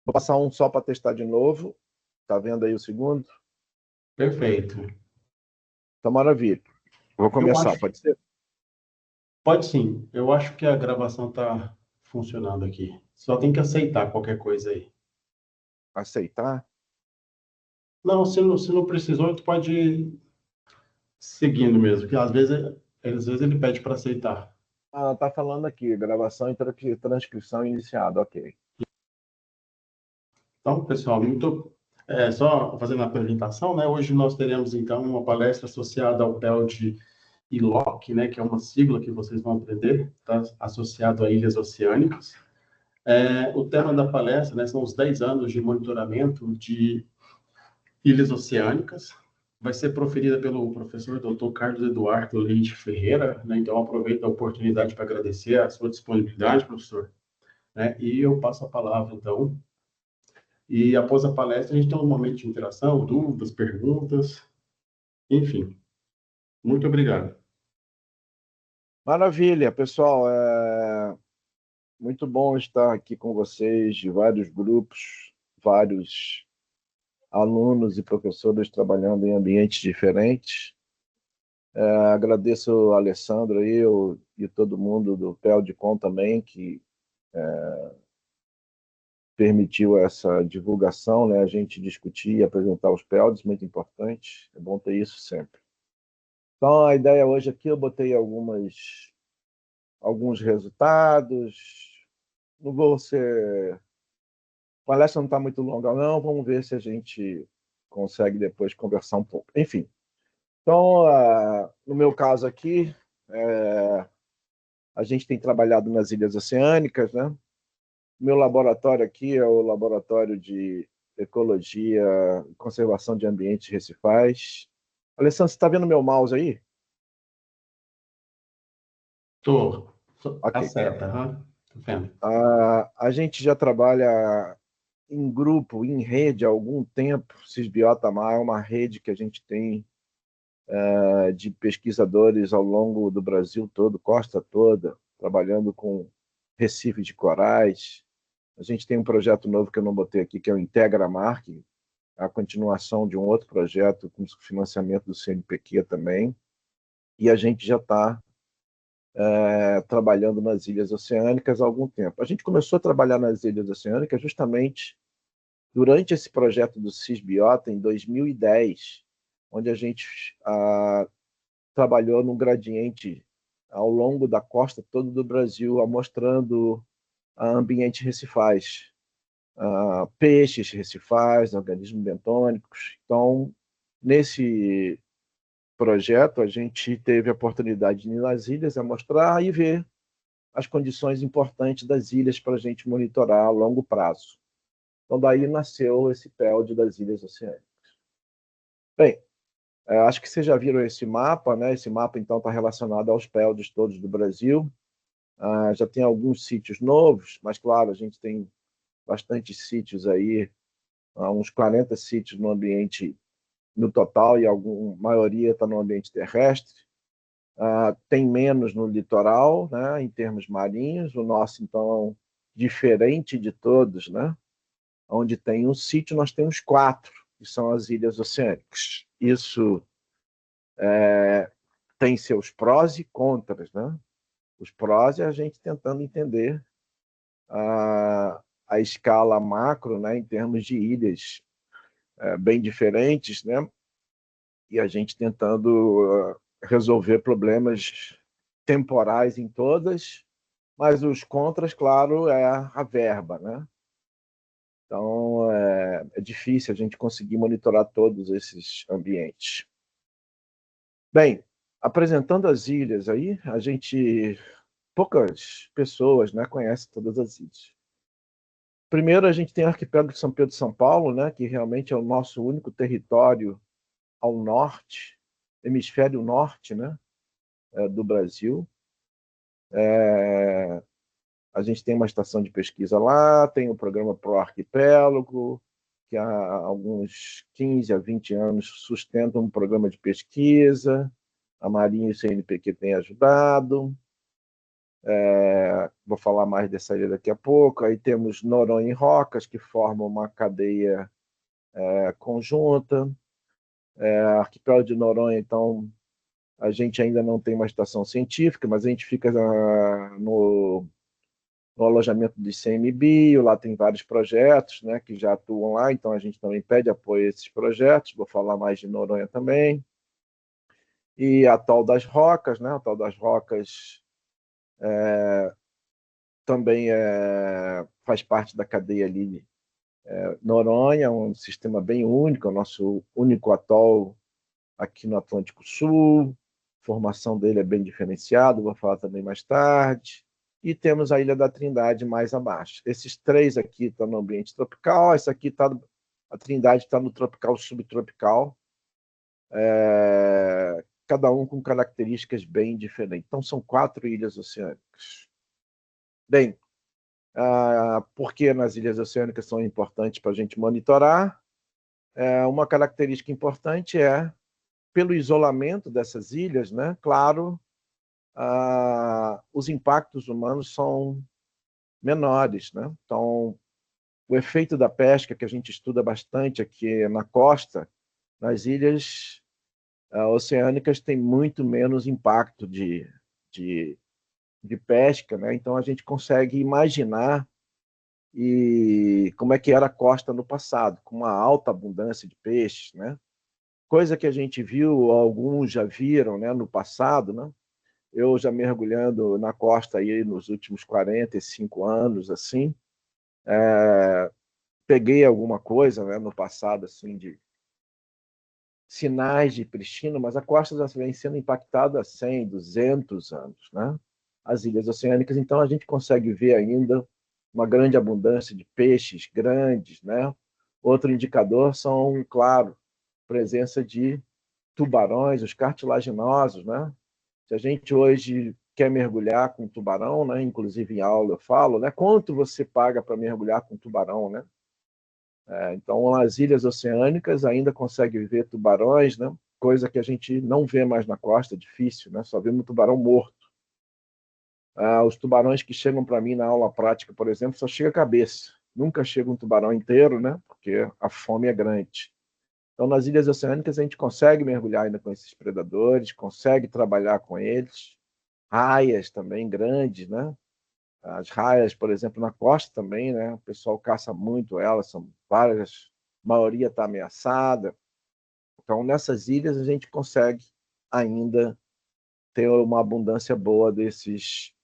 Vou passar um só para testar de novo. Tá vendo aí o segundo? Perfeito. Tá maravilha. Vou Eu começar, acho, pode ser? pode sim. Eu acho que a gravação está funcionando aqui. Só tem que aceitar qualquer coisa aí. Aceitar? Não, se não precisou, tu pode ir seguindo mesmo, que às vezes ele pede para aceitar. Ah, tá falando aqui, gravação e transcrição iniciada, ok. Então, pessoal, só fazendo a apresentação, né? Hoje nós teremos então uma palestra associada ao PEL de ILOC, né? Que é uma sigla que vocês vão aprender, tá? Associado a ilhas oceânicas. O tema da palestra, né, são os 10 anos de monitoramento de ilhas oceânicas. Vai ser proferida pelo professor Dr. Carlos Eduardo Leite Ferreira, né? Então, aproveito a oportunidade para agradecer a sua disponibilidade, professor, né? E eu passo a palavra, então. E após a palestra, a gente tem um momento de interação, dúvidas, perguntas, enfim. Muito obrigado. Maravilha, pessoal. Muito bom estar aqui com vocês, de vários grupos, vários alunos e professores trabalhando em ambientes diferentes. Agradeço ao Alessandro aí, e todo mundo do PELDCOM também, que permitiu essa divulgação, né? A gente discutir e apresentar os PELDs, muito importante. É bom ter isso sempre. Então, a ideia hoje aqui, eu botei alguns resultados. Não vou ser... A palestra não está muito longa, não. Vamos ver se a gente consegue depois conversar um pouco. Enfim, então, no meu caso aqui, a gente tem trabalhado nas ilhas oceânicas, né? Meu laboratório aqui é o Laboratório de Ecologia e Conservação de Ambientes Recifais. Alessandro, você está vendo meu mouse aí? Tô. Ok. Acerta, aham. Tô vendo. A gente já trabalha em grupo, em rede há algum tempo. Cisbiota-Mar é uma rede que a gente tem de pesquisadores ao longo do Brasil todo, costa toda, trabalhando com recifes de corais. A gente tem um projeto novo que eu não botei aqui, que é o Integra-Mar, que é a continuação de um outro projeto com financiamento do CNPq também. E a gente já está trabalhando nas ilhas oceânicas há algum tempo. A gente começou a trabalhar nas ilhas oceânicas justamente durante esse projeto do Cisbiota, em 2010, onde a gente trabalhou no gradiente ao longo da costa toda do Brasil, mostrando ambientes recifais, peixes recifais, organismos bentônicos. Então, nesse projeto, a gente teve a oportunidade de ir nas ilhas, a mostrar e ver as condições importantes das ilhas para a gente monitorar a longo prazo. Então, daí nasceu esse PELD das ilhas oceânicas. Bem, acho que vocês já viram esse mapa, né? Esse mapa, então, está relacionado aos PELDs todos do Brasil. Já tem alguns sítios novos, mas, claro, a gente tem bastante sítios aí, uns 40 sítios no ambiente no total, e a maioria está no ambiente terrestre. Tem menos no litoral, né, em termos marinhos. O nosso, então, diferente de todos, né? Onde tem um sítio, nós temos 4, que são as ilhas oceânicas. Isso tem seus prós e contras, né? Os prós é a gente tentando entender a escala macro, né, em termos de ilhas bem diferentes, né? E a gente tentando resolver problemas temporais em todas, mas os contras, claro, é a verba, né? Então, é difícil a gente conseguir monitorar todos esses ambientes. Bem, apresentando as ilhas aí, poucas pessoas, né, conhecem todas as ilhas. Primeiro, a gente tem o arquipélago de São Pedro e São Paulo, né, que realmente é o nosso único território ao norte, hemisfério norte, né, do Brasil. A gente tem uma estação de pesquisa lá, tem o programa Pro Arquipélago, que há alguns 15 a 20 anos sustenta um programa de pesquisa. A Marinha e o CNPq têm ajudado. Vou falar mais dessa ilha daqui a pouco. Aí temos Noronha e Rocas, que formam uma cadeia conjunta. Arquipélago de Noronha, então, a gente ainda não tem uma estação científica, mas a gente fica no alojamento do ICMBio, lá tem vários projetos, né, que já atuam lá, então a gente também pede apoio a esses projetos. Vou falar mais de Noronha também. E a Tal das Rocas, né, a Tal das Rocas também faz parte da cadeia ali Noronha, um sistema bem único, é o nosso único atol aqui no Atlântico Sul. A formação dele é bem diferenciada, vou falar também mais tarde. E temos a Ilha da Trindade mais abaixo. Esses três aqui estão no ambiente tropical, essa aqui tá, a Trindade está no tropical subtropical, cada um com características bem diferentes. Então, são 4 ilhas oceânicas. Bem, por que nas ilhas oceânicas são importantes para a gente monitorar? Uma característica importante pelo isolamento dessas ilhas, né? Claro, os impactos humanos são menores, né? Então, o efeito da pesca, que a gente estuda bastante aqui na costa, nas ilhas oceânicas tem muito menos impacto de, de pesca, né? Então, a gente consegue imaginar como é que era a costa no passado, com uma alta abundância de peixes, né? Coisa que a gente viu, alguns já viram, né, no passado, né? Eu já mergulhando na costa aí nos últimos 45 anos, assim, peguei alguma coisa, né, no passado, assim, de sinais de pristina, mas a costa já vem sendo impactada há 100, 200 anos, né? As ilhas oceânicas, então a gente consegue ver ainda uma grande abundância de peixes grandes, né? Outro indicador são, claro, presença de tubarões, os cartilaginosos, né? Se a gente hoje quer mergulhar com tubarão, né? Inclusive em aula eu falo, né? Quanto você paga para mergulhar com tubarão, né? Então, as ilhas oceânicas ainda conseguem ver tubarões, né? Coisa que a gente não vê mais na costa, é difícil, né? Só vemos tubarão morto. Os tubarões que chegam para mim na aula prática, por exemplo, só chega a cabeça. Nunca chega um tubarão inteiro, né? Porque a fome é grande. Então, nas ilhas oceânicas, a gente consegue mergulhar ainda com esses predadores, consegue trabalhar com eles. Raias também grandes, né? As raias, por exemplo, na costa também, né? O pessoal caça muito elas, são várias, a maioria está ameaçada. Então, nessas ilhas, a gente consegue ainda ter uma abundância boa desses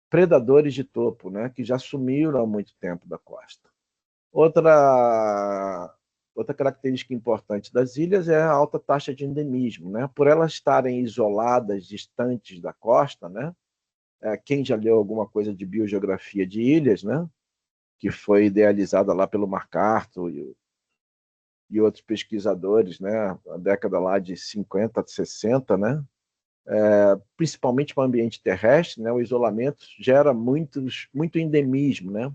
predadores de topo, né? Que já sumiram há muito tempo da costa. Outra característica importante das ilhas é a alta taxa de endemismo, né? Por elas estarem isoladas, distantes da costa, né? Quem já leu alguma coisa de biogeografia de ilhas, né? Que foi idealizada lá pelo MacArthur e outros pesquisadores, né? Na década lá de 50, 60, né? Principalmente para o ambiente terrestre, né? O isolamento gera muito endemismo, né?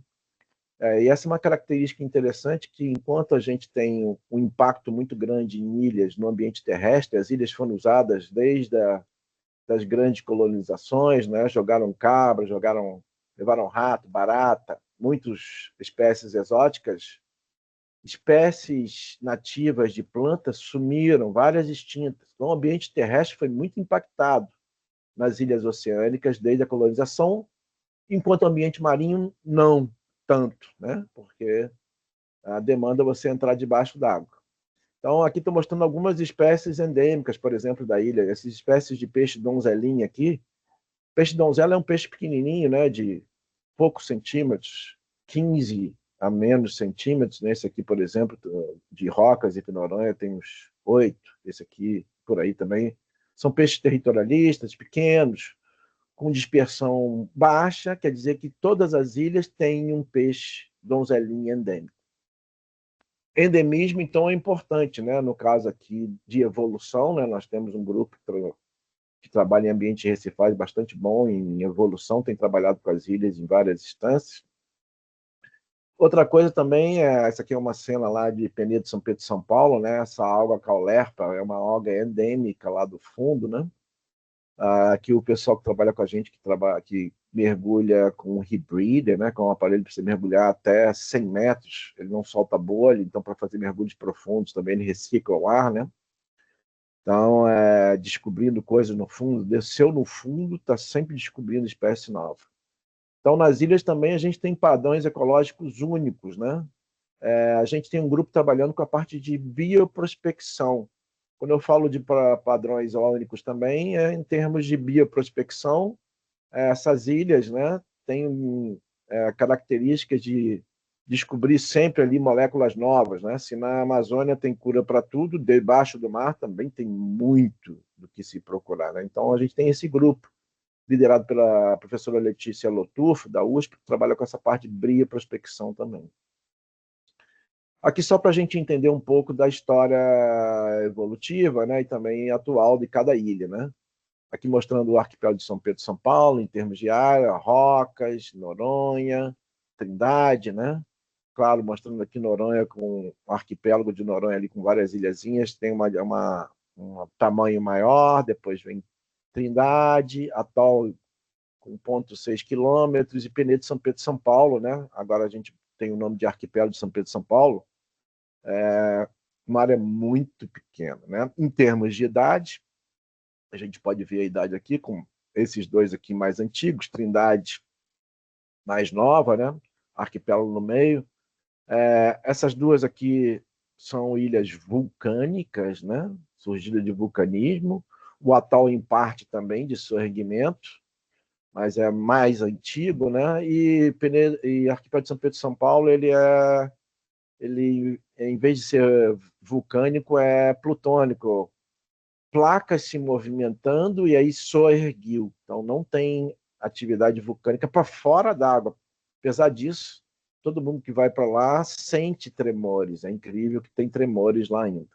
E essa é uma característica interessante que, enquanto a gente tem um impacto muito grande em ilhas no ambiente terrestre, as ilhas foram usadas desde das grandes colonizações, né? Jogaram cabra, levaram rato, barata, muitas espécies exóticas, espécies nativas de plantas sumiram, várias extintas. Então, o ambiente terrestre foi muito impactado nas ilhas oceânicas desde a colonização, enquanto o ambiente marinho não tanto, né? Porque a demanda é você entrar debaixo d'água. Então, aqui estou mostrando algumas espécies endêmicas, por exemplo, da ilha. Essas espécies de peixe donzelinha aqui. Peixe donzela é um peixe pequenininho, né, de poucos centímetros, 15 a menos centímetros. Nesse aqui, por exemplo, de Rocas e Noronha, tem uns 8. Esse aqui, por aí também. São peixes territorialistas, pequenos, com dispersão baixa, quer dizer que todas as ilhas têm um peixe donzelinha endêmico. Endemismo, então, é importante, né? No caso aqui de evolução, né? Nós temos um grupo que trabalha em ambiente recifais bastante bom em evolução, tem trabalhado com as ilhas em várias instâncias. Outra coisa também, essa aqui é uma cena lá de Penedo, São Pedro, São Paulo, né? Essa alga caulerpa é uma alga endêmica lá do fundo, né? Que o pessoal que trabalha com a gente, que mergulha com um rebreather, né, que é um aparelho para você mergulhar até 100 metros, ele não solta bolha, então para fazer mergulhos profundos também ele recicla o ar, né? Então, descobrindo coisas no fundo, desceu no fundo, está sempre descobrindo espécie nova. Então, nas ilhas também a gente tem padrões ecológicos únicos, né? A gente tem um grupo trabalhando com a parte de bioprospecção. Quando eu falo de padrões únicos também, é em termos de bioprospecção, essas ilhas, né, têm características de descobrir sempre ali moléculas novas, né? Se na Amazônia tem cura para tudo, debaixo do mar também tem muito do que se procurar, né? Então a gente tem esse grupo liderado pela professora Letícia Loturfo, da USP, que trabalha com essa parte de bioprospecção também. Aqui só para a gente entender um pouco da história evolutiva, né, e também atual de cada ilha, né? Aqui mostrando o arquipélago de São Pedro e São Paulo, em termos de área, Rocas, Noronha, Trindade, né? Claro, mostrando aqui Noronha com o arquipélago de Noronha ali com várias ilhazinhas, tem um tamanho maior, depois vem Trindade, atol com 0,6 quilômetros, e Penedo de São Pedro e São Paulo, né? Agora a gente tem o nome de arquipélago de São Pedro e São Paulo, uma área muito pequena, né? Em termos de idade, a gente pode ver a idade aqui com esses dois aqui mais antigos, Trindade mais nova, né? Arquipélago no meio. Essas duas aqui são ilhas vulcânicas, né? Surgidas de vulcanismo. O atol, em parte, também de surgimento, mas é mais antigo, né? E Arquipélago de São Pedro e São Paulo, ele, em vez de ser vulcânico, é plutônico, placas se movimentando e aí soerguiu. Então não tem atividade vulcânica para fora d'água. Apesar disso, todo mundo que vai para lá sente tremores. É incrível que tem tremores lá ainda.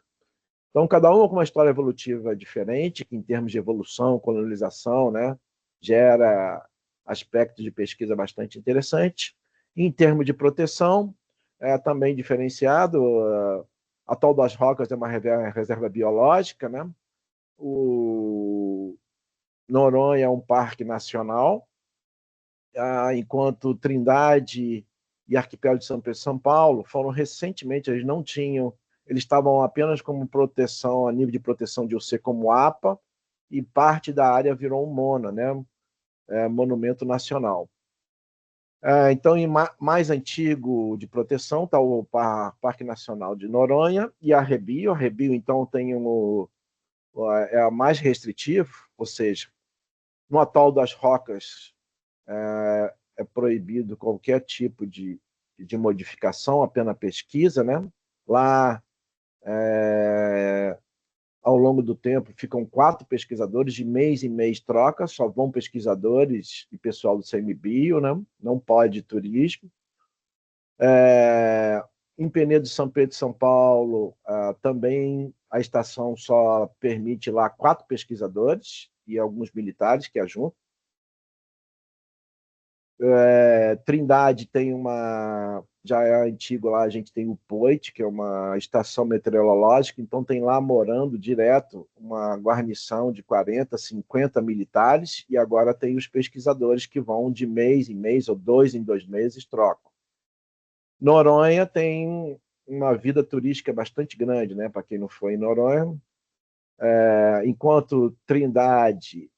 Então, cada uma com uma história evolutiva diferente, que em termos de evolução, colonização, né, gera aspectos de pesquisa bastante interessantes. Em termos de proteção, é também diferenciado. A Atol das Rocas é uma reserva biológica, né? O Noronha é um parque nacional, enquanto Trindade e Arquipélago de São Pedro e São Paulo foram recentemente, eles não tinham, eles estavam apenas como proteção, a nível de proteção de UC como APA, e parte da área virou um MONA, né? Monumento Nacional. Então, em mais antigo de proteção está o Parque Nacional de Noronha e a Arrebio. A Arrebio, então, tem é a mais restritivo, ou seja, no atol das Rocas é proibido qualquer tipo de modificação, apenas pesquisa, né? Lá, ao longo do tempo, ficam 4 pesquisadores, de mês em mês troca, só vão pesquisadores e pessoal do CMBio, né? Não pode turismo. Em Penedo de São Pedro e São Paulo, também a estação só permite lá 4 pesquisadores e alguns militares que ajudam. Trindade tem já é antigo lá, a gente tem o POIT, que é uma estação meteorológica, então tem lá morando direto uma guarnição de 40, 50 militares, e agora tem os pesquisadores que vão de mês em mês, ou 2 em 2 meses, trocam. Noronha tem uma vida turística bastante grande, né? Para quem não foi em Noronha. Enquanto Trindade,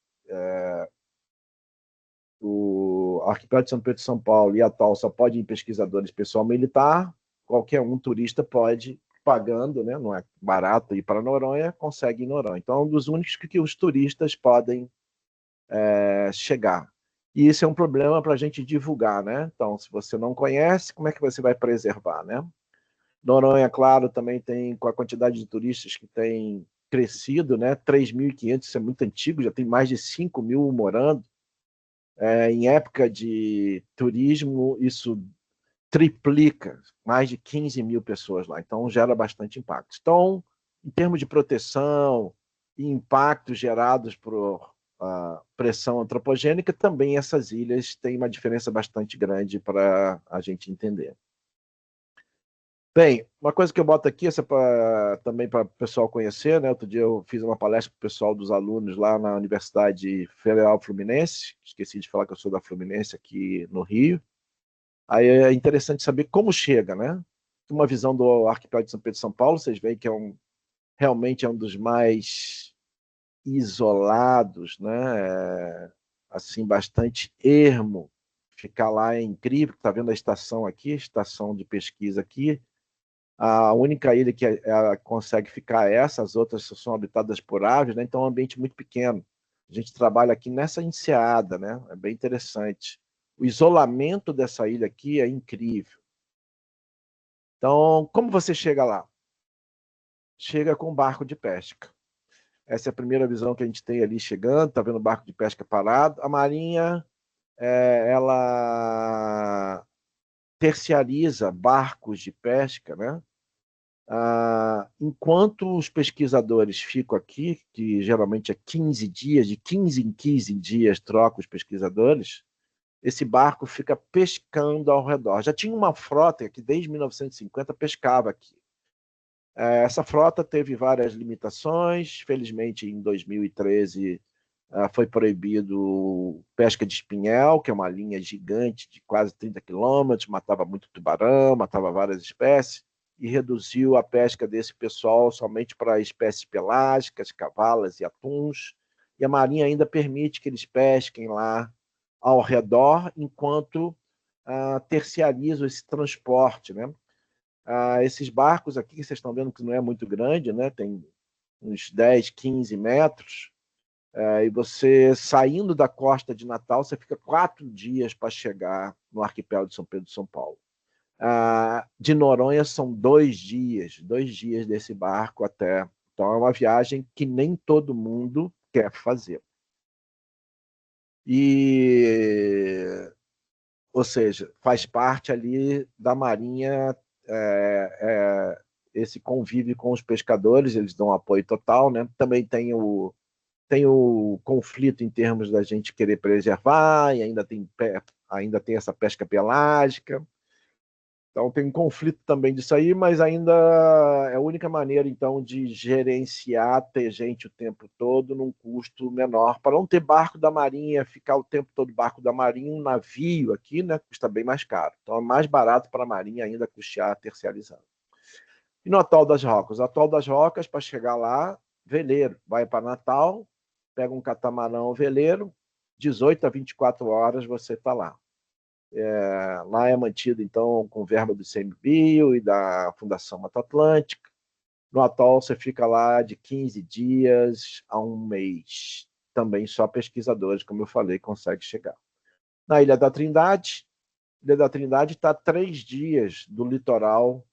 o Arquipélago de São Pedro e São Paulo e Atol só pode ir pesquisadores pessoal militar, qualquer um turista pode, pagando, né? Não é barato ir para Noronha, consegue ir em Noronha. Então, é um dos únicos que os turistas podem chegar. E isso é um problema para a gente divulgar, né? Então, se você não conhece, como é que você vai preservar, né? Noronha, claro, também tem, com a quantidade de turistas que tem crescido, né? 3.500, isso é muito antigo, já tem mais de 5.000 morando. Em época de turismo, isso triplica, mais de 15.000 pessoas lá, então gera bastante impacto. Então, em termos de proteção e impactos gerados por pressão antropogênica, também essas ilhas têm uma diferença bastante grande para a gente entender. Bem, uma coisa que eu boto aqui, essa também para o pessoal conhecer, né? Outro dia eu fiz uma palestra para o pessoal dos alunos lá na Universidade Federal Fluminense, esqueci de falar que eu sou da Fluminense aqui no Rio. Aí é interessante saber como chega, né? Uma visão do arquipélago de São Pedro e São Paulo, vocês veem que realmente é um dos mais isolados, né? Assim, bastante ermo. Ficar lá é incrível. Está vendo a estação aqui, estação de pesquisa aqui. A única ilha que ela consegue ficar é essa, as outras são habitadas por aves, né? Então é um ambiente muito pequeno. A gente trabalha aqui nessa enseada, né? É bem interessante. O isolamento dessa ilha aqui é incrível. Então, como você chega lá? Chega com barco de pesca. Essa é a primeira visão que a gente tem ali chegando, tá vendo o barco de pesca parado. A Marinha, ela terciariza barcos de pesca, né? Enquanto os pesquisadores ficam aqui, que geralmente é 15 dias, de 15 em 15 dias troca os pesquisadores, esse barco fica pescando ao redor. Já tinha uma frota que desde 1950 pescava aqui. Essa frota teve várias limitações. Felizmente, em 2013, foi proibido pesca de espinhel, que é uma linha gigante de quase 30 quilômetros, matava muito tubarão, matava várias espécies, e reduziu a pesca desse pessoal somente para espécies pelágicas, cavalas e atuns. E a Marinha ainda permite que eles pesquem lá ao redor, enquanto terciarizam esse transporte, né? Esses barcos aqui que vocês estão vendo que não é muito grande, né? Tem uns 10, 15 metros, e você, saindo da costa de Natal, você fica 4 dias para chegar no arquipélago de São Pedro e São Paulo. De Noronha são 2 dias desse barco até. Então é uma viagem que nem todo mundo quer fazer. Ou seja, faz parte ali da Marinha esse convívio com os pescadores, eles dão apoio total, né? Também tem o conflito em termos da gente querer preservar, e ainda tem essa pesca pelágica. Então tem um conflito também disso aí, mas ainda é a única maneira, então, de gerenciar, ter gente o tempo todo num custo menor, para não ter barco da Marinha, ficar o tempo todo barco da Marinha, um navio aqui, né, custa bem mais caro. Então é mais barato para a Marinha ainda custear terciarizando. E no Atol das Rocas? O Atol das Rocas, para chegar lá, veleiro, vai para Natal, pega um catamarão veleiro, 18 a 24 horas você está lá. Lá é mantido, então, com verba do ICMBio e da Fundação Mata Atlântica. No atol, você fica lá de 15 dias a um mês. Também só pesquisadores, como eu falei, conseguem chegar. Na Ilha da Trindade está 3 dias do litoral,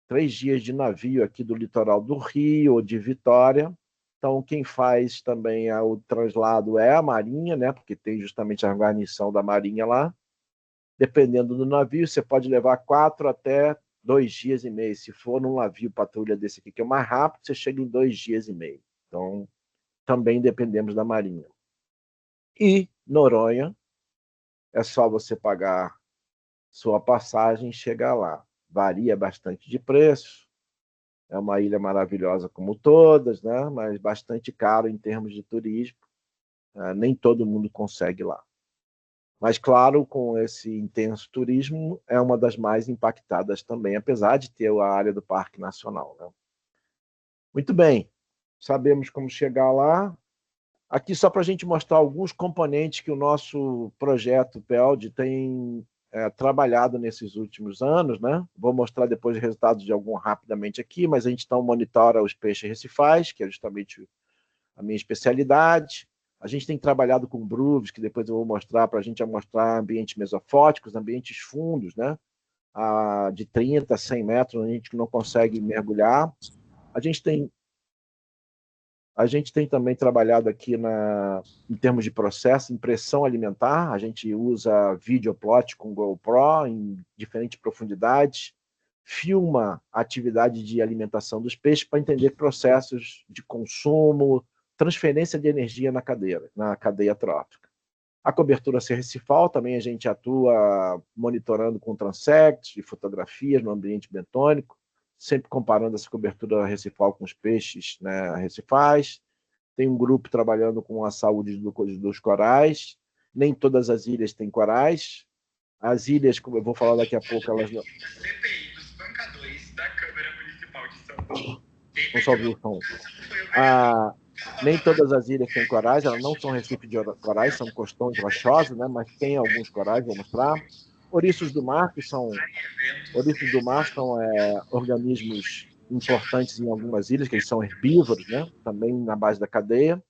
3 dias de navio aqui do litoral do Rio ou de Vitória. Então, quem faz também o translado é a Marinha, né? Porque tem justamente a guarnição da Marinha lá. Dependendo do navio, você pode levar 4 até 2 dias e meio. Se for num navio patrulha desse aqui, que é o mais rápido, você chega em 2 dias e meio. Então, também dependemos da Marinha. E Noronha, é só você pagar sua passagem e chegar lá. Varia bastante de preço. É uma ilha maravilhosa como todas, né? Mas bastante caro em termos de turismo. Nem todo mundo consegue ir lá. Mas, claro, com esse intenso turismo, é uma das mais impactadas também, apesar de ter a área do Parque Nacional, né? Muito bem, sabemos como chegar lá. Aqui, só para a gente mostrar alguns componentes que o nosso projeto PELD tem trabalhado nesses últimos anos, né? Vou mostrar depois os resultados de algum rapidamente aqui, mas a gente então monitora os peixes recifais, que é justamente a minha especialidade. A gente tem trabalhado com grooves, que depois eu vou mostrar para a gente mostrar ambientes mesofóticos, ambientes fundos, né? De 30 a 100 metros, onde a gente não consegue mergulhar. A gente tem, a gente tem também trabalhado aqui em termos de processo, impressão alimentar. A gente usa videoplot com GoPro em diferentes profundidades, filma a atividade de alimentação dos peixes para entender processos de consumo, transferência de energia na cadeia trófica. A cobertura recifal também a gente atua monitorando com transects e fotografias no ambiente bentônico, sempre comparando essa cobertura recifal com os peixes, né, recifais. Tem um grupo trabalhando com a saúde dos corais. Nem todas as ilhas têm corais. As ilhas, como eu vou falar daqui a pouco, elas não... CPI dos bancadores da Câmara Municipal de São Paulo. Vamos só ouvir o som. Nem todas as ilhas têm corais, elas não são recifes de corais, são costões rochosos, né? Mas tem alguns corais, vou mostrar. Ouriços do mar, que são organismos importantes em algumas ilhas, que eles são herbívoros, né? Também na base da cadeia.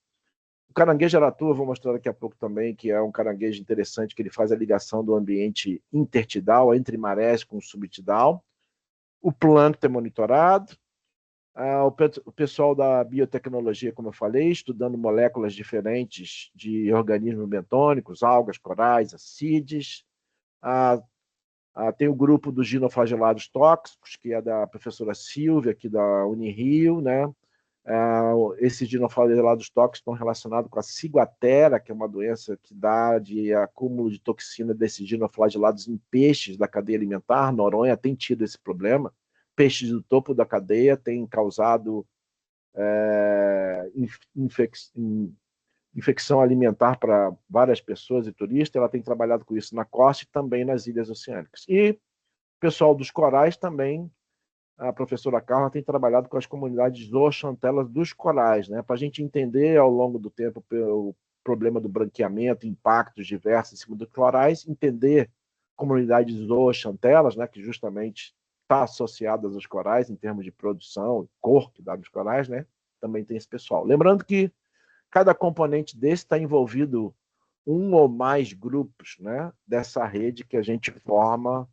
O caranguejo aratu, eu vou mostrar daqui a pouco também, que é um caranguejo interessante, que ele faz a ligação do ambiente intertidal, entre marés com o subtidal. O plâncton é monitorado. O pessoal da biotecnologia, como eu falei, estudando moléculas diferentes de organismos bentônicos, algas, corais, assídeos. Tem o grupo dos ginoflagelados tóxicos, que é da professora Silvia, aqui da Unirio, né? Esses ginoflagelados tóxicos estão relacionados com a ciguatera, que é uma doença que dá de acúmulo de toxina desses ginoflagelados em peixes da cadeia alimentar. Noronha tem tido esse problema. Peixes do topo da cadeia têm causado infecção alimentar para várias pessoas e turistas. Ela tem trabalhado com isso na costa e também nas ilhas oceânicas. E o pessoal dos corais também, a professora Carla tem trabalhado com as comunidades zooxantelas dos corais, né, para a gente entender ao longo do tempo o problema do branqueamento, impactos diversos em cima dos corais, entender comunidades zooxantelas, né, que justamente está associadas aos corais em termos de produção, cor que dá nos corais, né, também tem esse pessoal. Lembrando que cada componente desse está envolvido um ou mais grupos, né, dessa rede que a gente forma,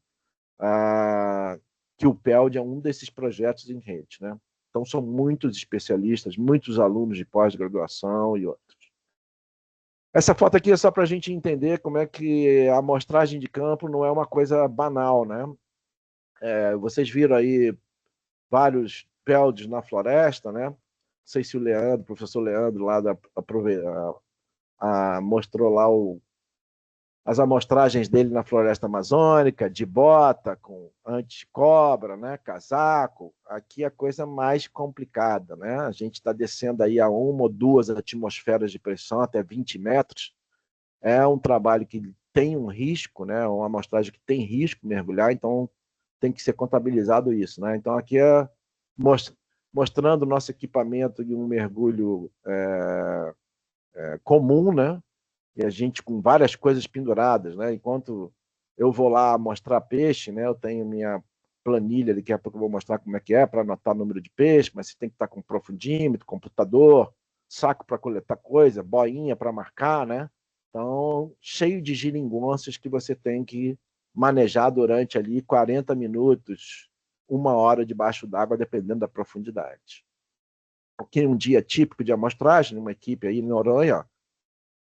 que o PELD é um desses projetos em rede, né? Então, são muitos especialistas, muitos alunos de pós-graduação e outros. Essa foto aqui é só para a gente entender como é que a amostragem de campo não é uma coisa banal, né? Vocês viram aí vários PELDs na floresta, né? Não sei se o professor Leandro, lá mostrou lá as amostragens dele na floresta amazônica, de bota, com anti-cobra, né, casaco. Aqui é a coisa mais complicada, né? A gente está descendo aí a 1 ou 2 atmosferas de pressão, até 20 metros. É um trabalho que tem um risco, né? Uma amostragem que tem risco mergulhar, então tem que ser contabilizado isso, né? Então aqui é mostrando o nosso equipamento de um mergulho comum, né? E a gente com várias coisas penduradas, né? Enquanto eu vou lá mostrar peixe, né? Eu tenho minha planilha, daqui a pouco eu vou mostrar como é que é para anotar o número de peixe, mas você tem que estar com profundímetro, computador, saco para coletar coisa, boinha para marcar, né? Então, cheio de geringonças que você tem que manejar durante ali 40 minutos, 1 hora debaixo d'água, dependendo da profundidade. Aqui um dia típico de amostragem, uma equipe aí em Noronha, ó,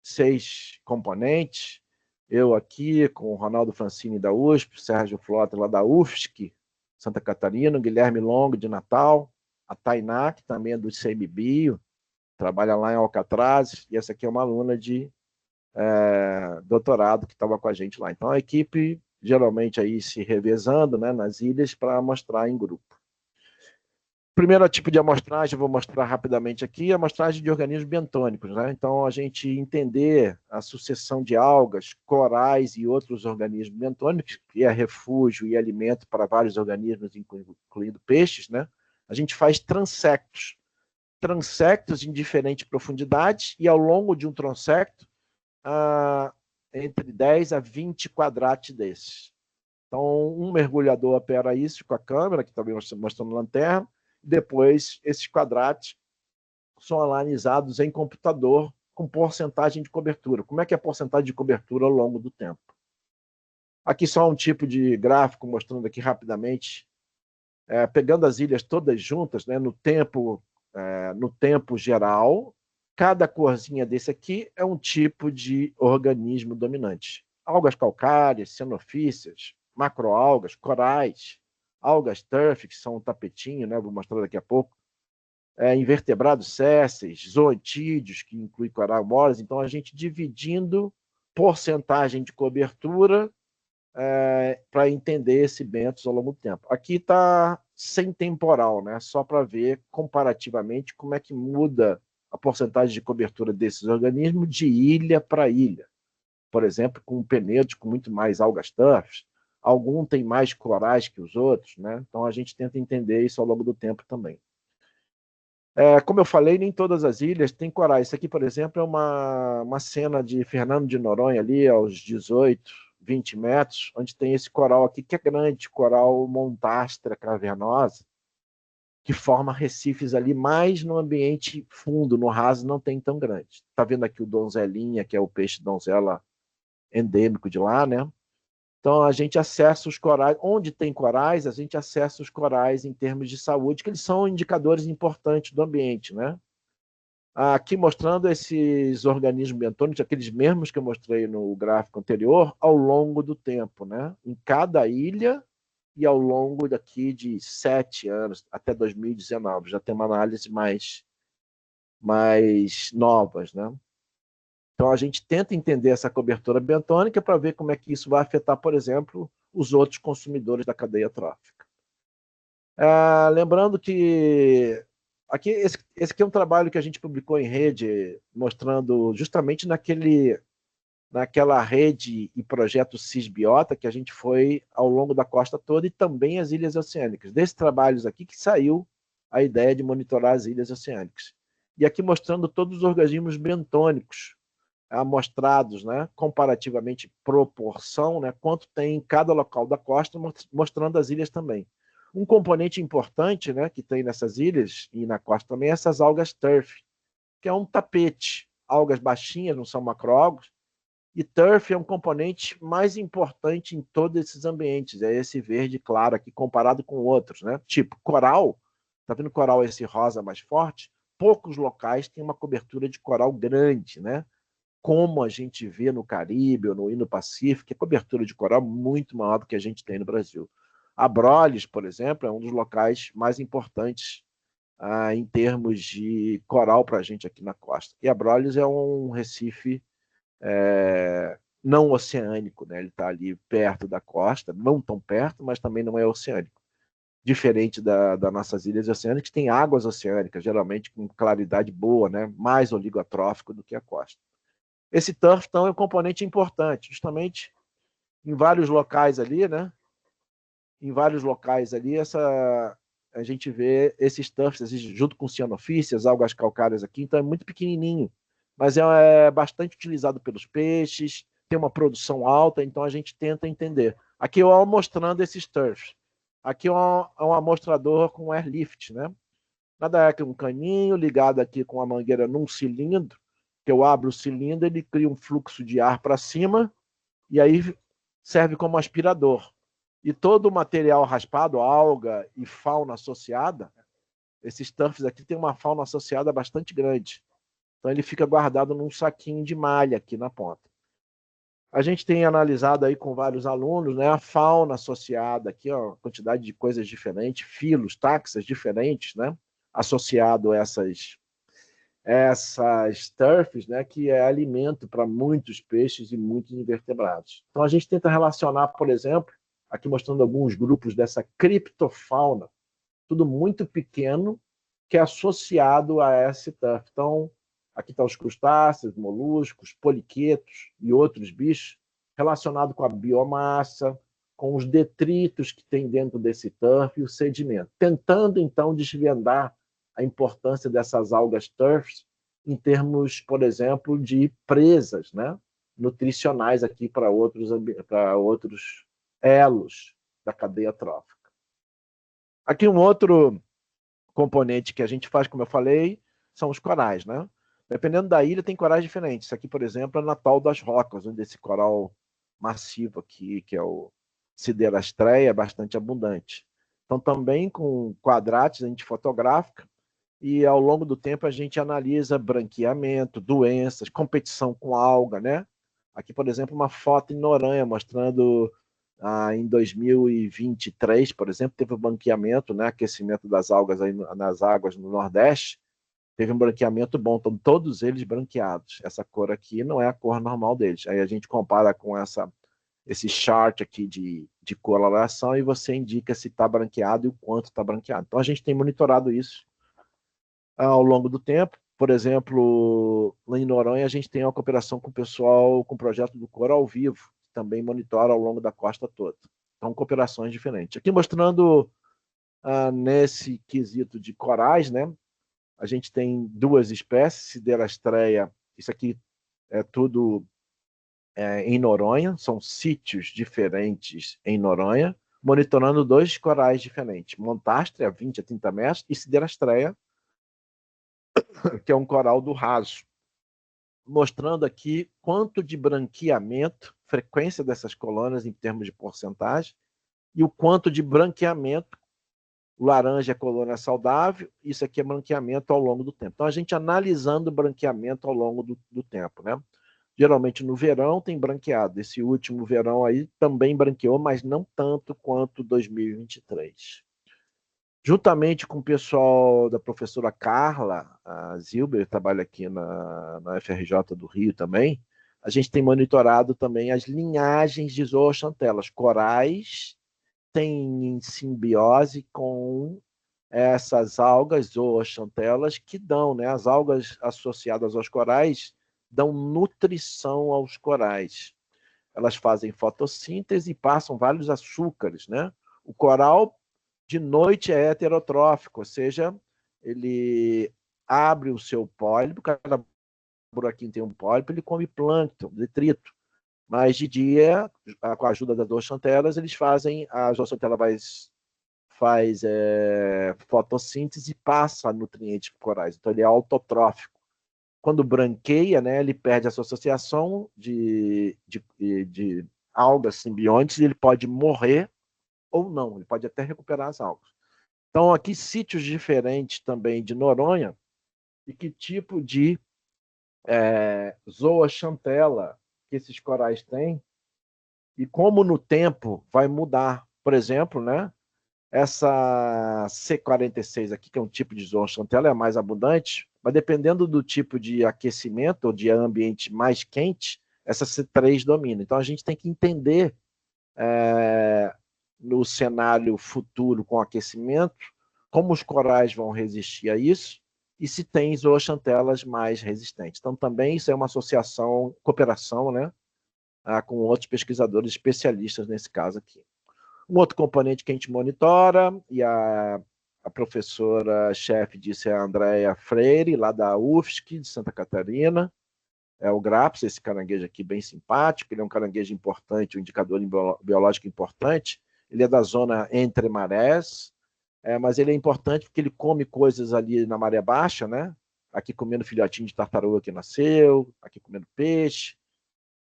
6 componentes, eu aqui com o Ronaldo Francini da USP, Sérgio Flota lá da UFSC, Santa Catarina, o Guilherme Longo de Natal, a Tainá, que também é do ICMBio, trabalha lá em Alcatraz, e essa aqui é uma aluna de doutorado que estava com a gente lá. Então a equipe geralmente aí se revezando, né, nas ilhas para mostrar em grupo. Primeiro tipo de amostragem, eu vou mostrar rapidamente aqui, a amostragem de organismos bentônicos, né? Então, a gente entender a sucessão de algas, corais e outros organismos bentônicos, que é refúgio e alimento para vários organismos, incluindo peixes, né? A gente faz transectos em diferentes profundidades, e ao longo de um transecto, entre 10 a 20 quadrates desses. Então, um mergulhador opera isso com a câmera, que também mostrando na lanterna. Depois, esses quadrados são analisados em computador com porcentagem de cobertura. Como é que é a porcentagem de cobertura ao longo do tempo? Aqui só um tipo de gráfico mostrando aqui rapidamente, pegando as ilhas todas juntas, né, no tempo geral, cada corzinha desse aqui é um tipo de organismo dominante. Algas calcárias, cenofíceas, macroalgas, corais, algas turf, que são um tapetinho, né? Vou mostrar daqui a pouco, invertebrados sésseis, zoantídeos, que inclui coral moles. Então, a gente dividindo porcentagem de cobertura para entender esse bentos ao longo do tempo. Aqui está sem temporal, né? Só para ver comparativamente como é que muda a porcentagem de cobertura desses organismos de ilha para ilha. Por exemplo, com penedos com muito mais algas turfs, algum tem mais corais que os outros, né? Então a gente tenta entender isso ao longo do tempo também. Como eu falei, nem todas as ilhas têm corais. Isso aqui, por exemplo, é uma cena de Fernando de Noronha, ali aos 18, 20 metros, onde tem esse coral aqui, que é grande, coral montastra cavernosa, que forma recifes ali, mais no ambiente fundo, no raso, não tem tão grande. Está vendo aqui o donzelinha, que é o peixe donzela endêmico de lá, né? Então, a gente acessa os corais, onde tem corais, a gente acessa os corais em termos de saúde, que eles são indicadores importantes do ambiente, né? Aqui mostrando esses organismos bentônicos, aqueles mesmos que eu mostrei no gráfico anterior, ao longo do tempo, né? Em cada ilha e ao longo daqui de 7 anos, até 2019, já tem uma análise mais novas, né? Então, a gente tenta entender essa cobertura bentônica para ver como é que isso vai afetar, por exemplo, os outros consumidores da cadeia trófica. Lembrando que aqui, esse aqui é um trabalho que a gente publicou em rede, mostrando justamente naquela rede e projeto Cisbiota que a gente foi ao longo da costa toda e também as ilhas oceânicas. Desses trabalhos aqui que saiu a ideia de monitorar as ilhas oceânicas. E aqui mostrando todos os organismos bentônicos amostrados, né, comparativamente proporção, né, quanto tem em cada local da costa, mostrando as ilhas também. Um componente importante, né, que tem nessas ilhas e na costa também é essas algas turf, que é um tapete, algas baixinhas, não são macroalgas, e turf é um componente mais importante em todos esses ambientes, é esse verde claro aqui comparado com outros, né? Tipo coral, tá vendo coral esse rosa mais forte? Poucos locais têm uma cobertura de coral grande, né? Como a gente vê no Caribe ou no Indo-Pacífico, a cobertura de coral é muito maior do que a gente tem no Brasil. Abrolhos, por exemplo, é um dos locais mais importantes em termos de coral para a gente aqui na costa. E Abrolhos é um recife não oceânico, né? Ele está ali perto da costa, não tão perto, mas também não é oceânico. Diferente das nossas ilhas oceânicas, que tem águas oceânicas, geralmente com claridade boa, né? Mais oligotrófico do que a costa. Esse turf, então, é um componente importante, justamente em vários locais ali, né? Em vários locais ali, a gente vê esses turfs junto com cianofícias, algas calcárias aqui, então é muito pequenininho, mas é bastante utilizado pelos peixes, tem uma produção alta, então a gente tenta entender. Aqui eu estou mostrando esses turfs. Aqui é um amostrador com airlift, né? Nada é que um caninho ligado aqui com a mangueira num cilindro, que eu abro o cilindro, ele cria um fluxo de ar para cima e aí serve como aspirador. E todo o material raspado, alga e fauna associada, esses turfs aqui tem uma fauna associada bastante grande. Então ele fica guardado num saquinho de malha aqui na ponta. A gente tem analisado aí com vários alunos, né, a fauna associada aqui, ó, quantidade de coisas diferentes, filos, taxas diferentes, né, associado a essas turfs, né, que é alimento para muitos peixes e muitos invertebrados. Então a gente tenta relacionar, por exemplo, aqui mostrando alguns grupos dessa criptofauna, tudo muito pequeno, que é associado a esse turf. Então, aqui estão os crustáceos, moluscos, poliquetos e outros bichos relacionados com a biomassa, com os detritos que tem dentro desse turf e o sedimento, tentando, então, desvendar a importância dessas algas turfs em termos, por exemplo, de presas, né, nutricionais aqui para outros elos da cadeia trófica. Aqui um outro componente que a gente faz, como eu falei, são os corais, né? Dependendo da ilha, tem corais diferentes. Isso aqui, por exemplo, é Natal das Rocas, onde esse coral massivo aqui, que é o Siderastreia, é bastante abundante. Então, também com quadrates, a gente fotografa e, ao longo do tempo, a gente analisa branqueamento, doenças, competição com alga, né? Aqui, por exemplo, uma foto em Noronha, mostrando em 2023, por exemplo, teve o banqueamento, né, aquecimento das algas aí nas águas no Nordeste, teve um branqueamento bom, estão todos eles branqueados. Essa cor aqui não é a cor normal deles. Aí a gente compara com esse chart aqui de coloração e você indica se está branqueado e o quanto está branqueado. Então a gente tem monitorado isso ao longo do tempo. Por exemplo, lá em Noronha a gente tem uma cooperação com o pessoal com o projeto do Cor ao Vivo, que também monitora ao longo da costa toda. Então, cooperações diferentes. Aqui mostrando nesse quesito de corais, né? A gente tem duas espécies, Siderastreia, isso aqui é tudo em Noronha, são sítios diferentes em Noronha, monitorando dois corais diferentes, Montástrea, 20 a 30 metros, e Siderastreia, que é um coral do raso, mostrando aqui quanto de branqueamento, frequência dessas colônias em termos de porcentagem, e o quanto de branqueamento. O laranja é colônia saudável, isso aqui é branqueamento ao longo do tempo. Então, a gente analisando o branqueamento ao longo do tempo, né? Geralmente no verão tem branqueado. Esse último verão aí também branqueou, mas não tanto quanto 2023. Juntamente com o pessoal da professora Carla, a Zilber, trabalha aqui na FRJ do Rio também, a gente tem monitorado também as linhagens de zooxantelas, corais têm em simbiose com essas algas zooxantelas que dão, né? As algas associadas aos corais dão nutrição aos corais. Elas fazem fotossíntese e passam vários açúcares, né? O coral de noite é heterotrófico, ou seja, ele abre o seu pólipo, cada buraquinho tem um pólipo, ele come plâncton, detrito. Mas de dia, com a ajuda das zooxantelas, eles fazem, a zooxantela faz fotossíntese e passa nutrientes para corais. Então, ele é autotrófico. Quando branqueia, né, ele perde essa associação de algas simbiontes e ele pode morrer ou não. Ele pode até recuperar as algas. Então, aqui, sítios diferentes também de Noronha e que tipo de zooxantela que esses corais têm e como no tempo vai mudar. Por exemplo, né, essa C46 aqui, que é um tipo de zooxantela, é mais abundante, mas dependendo do tipo de aquecimento ou de ambiente mais quente, essa C3 domina. Então a gente tem que entender no cenário futuro com aquecimento como os corais vão resistir a isso e se tem zooxantelas mais resistentes. Então também isso é uma associação, cooperação, né, com outros pesquisadores especialistas nesse caso aqui. Um outro componente que a gente monitora, e a professora-chefe disso é a Andréa Freire, lá da UFSC, de Santa Catarina, é o GRAPS, esse caranguejo aqui bem simpático, ele é um caranguejo importante, um indicador biológico importante, ele é da zona entre marés, mas ele é importante porque ele come coisas ali na maré baixa, né? Aqui comendo filhotinho de tartaruga que nasceu, aqui comendo peixe,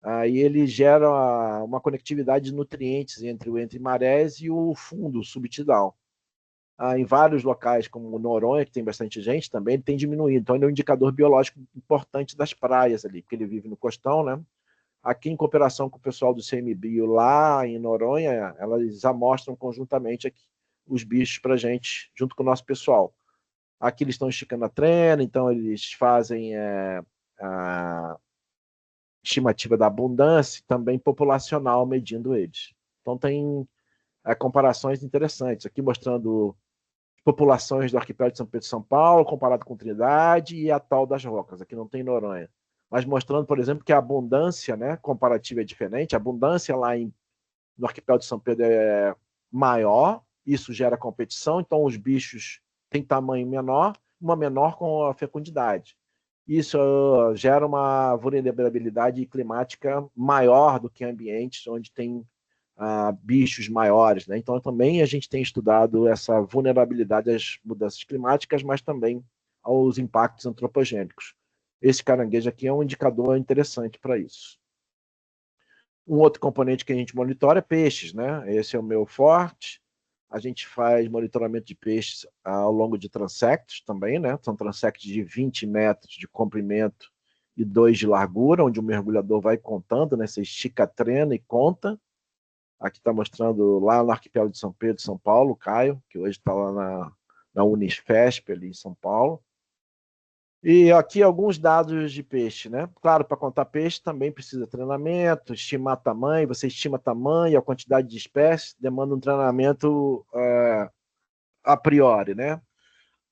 aí ele gera uma conectividade de nutrientes entre o entre marés e o fundo subtidal. Em vários locais, como Noronha, que tem bastante gente também, ele tem diminuído. Então, ele é um indicador biológico importante das praias ali, porque ele vive no costão, né? Aqui, em cooperação com o pessoal do CMBio lá em Noronha, elas amostram conjuntamente aqui os bichos para a gente, junto com o nosso pessoal. Aqui eles estão esticando a trena, então eles fazem a estimativa da abundância, também populacional, medindo eles. Então, tem comparações interessantes. Aqui mostrando populações do arquipélago de São Pedro e São Paulo, comparado com Trindade e a Tal das Rocas. Aqui não tem Noronha. Mas mostrando, por exemplo, que a abundância, né, comparativa é diferente. A abundância lá no arquipélago de São Pedro é maior, isso gera competição, então os bichos têm tamanho menor, uma menor com a fecundidade. Isso gera uma vulnerabilidade climática maior do que ambientes onde tem bichos maiores, né? Então também a gente tem estudado essa vulnerabilidade às mudanças climáticas, mas também aos impactos antropogênicos. Esse caranguejo aqui é um indicador interessante para isso. Um outro componente que a gente monitora é peixes, né? Esse é o meu forte. A gente faz monitoramento de peixes ao longo de transectos também, né? São transectos de 20 metros de comprimento e 2 de largura, onde o mergulhador vai contando, né? Você estica a trena e conta. Aqui está mostrando lá no arquipélago de São Pedro, São Paulo, Caio, que hoje está lá na Unisfesp, ali em São Paulo. E aqui alguns dados de peixe, né? Claro, para contar peixe também precisa treinamento, estimar tamanho. Você estima tamanho, a quantidade de espécies, demanda um treinamento a priori, né?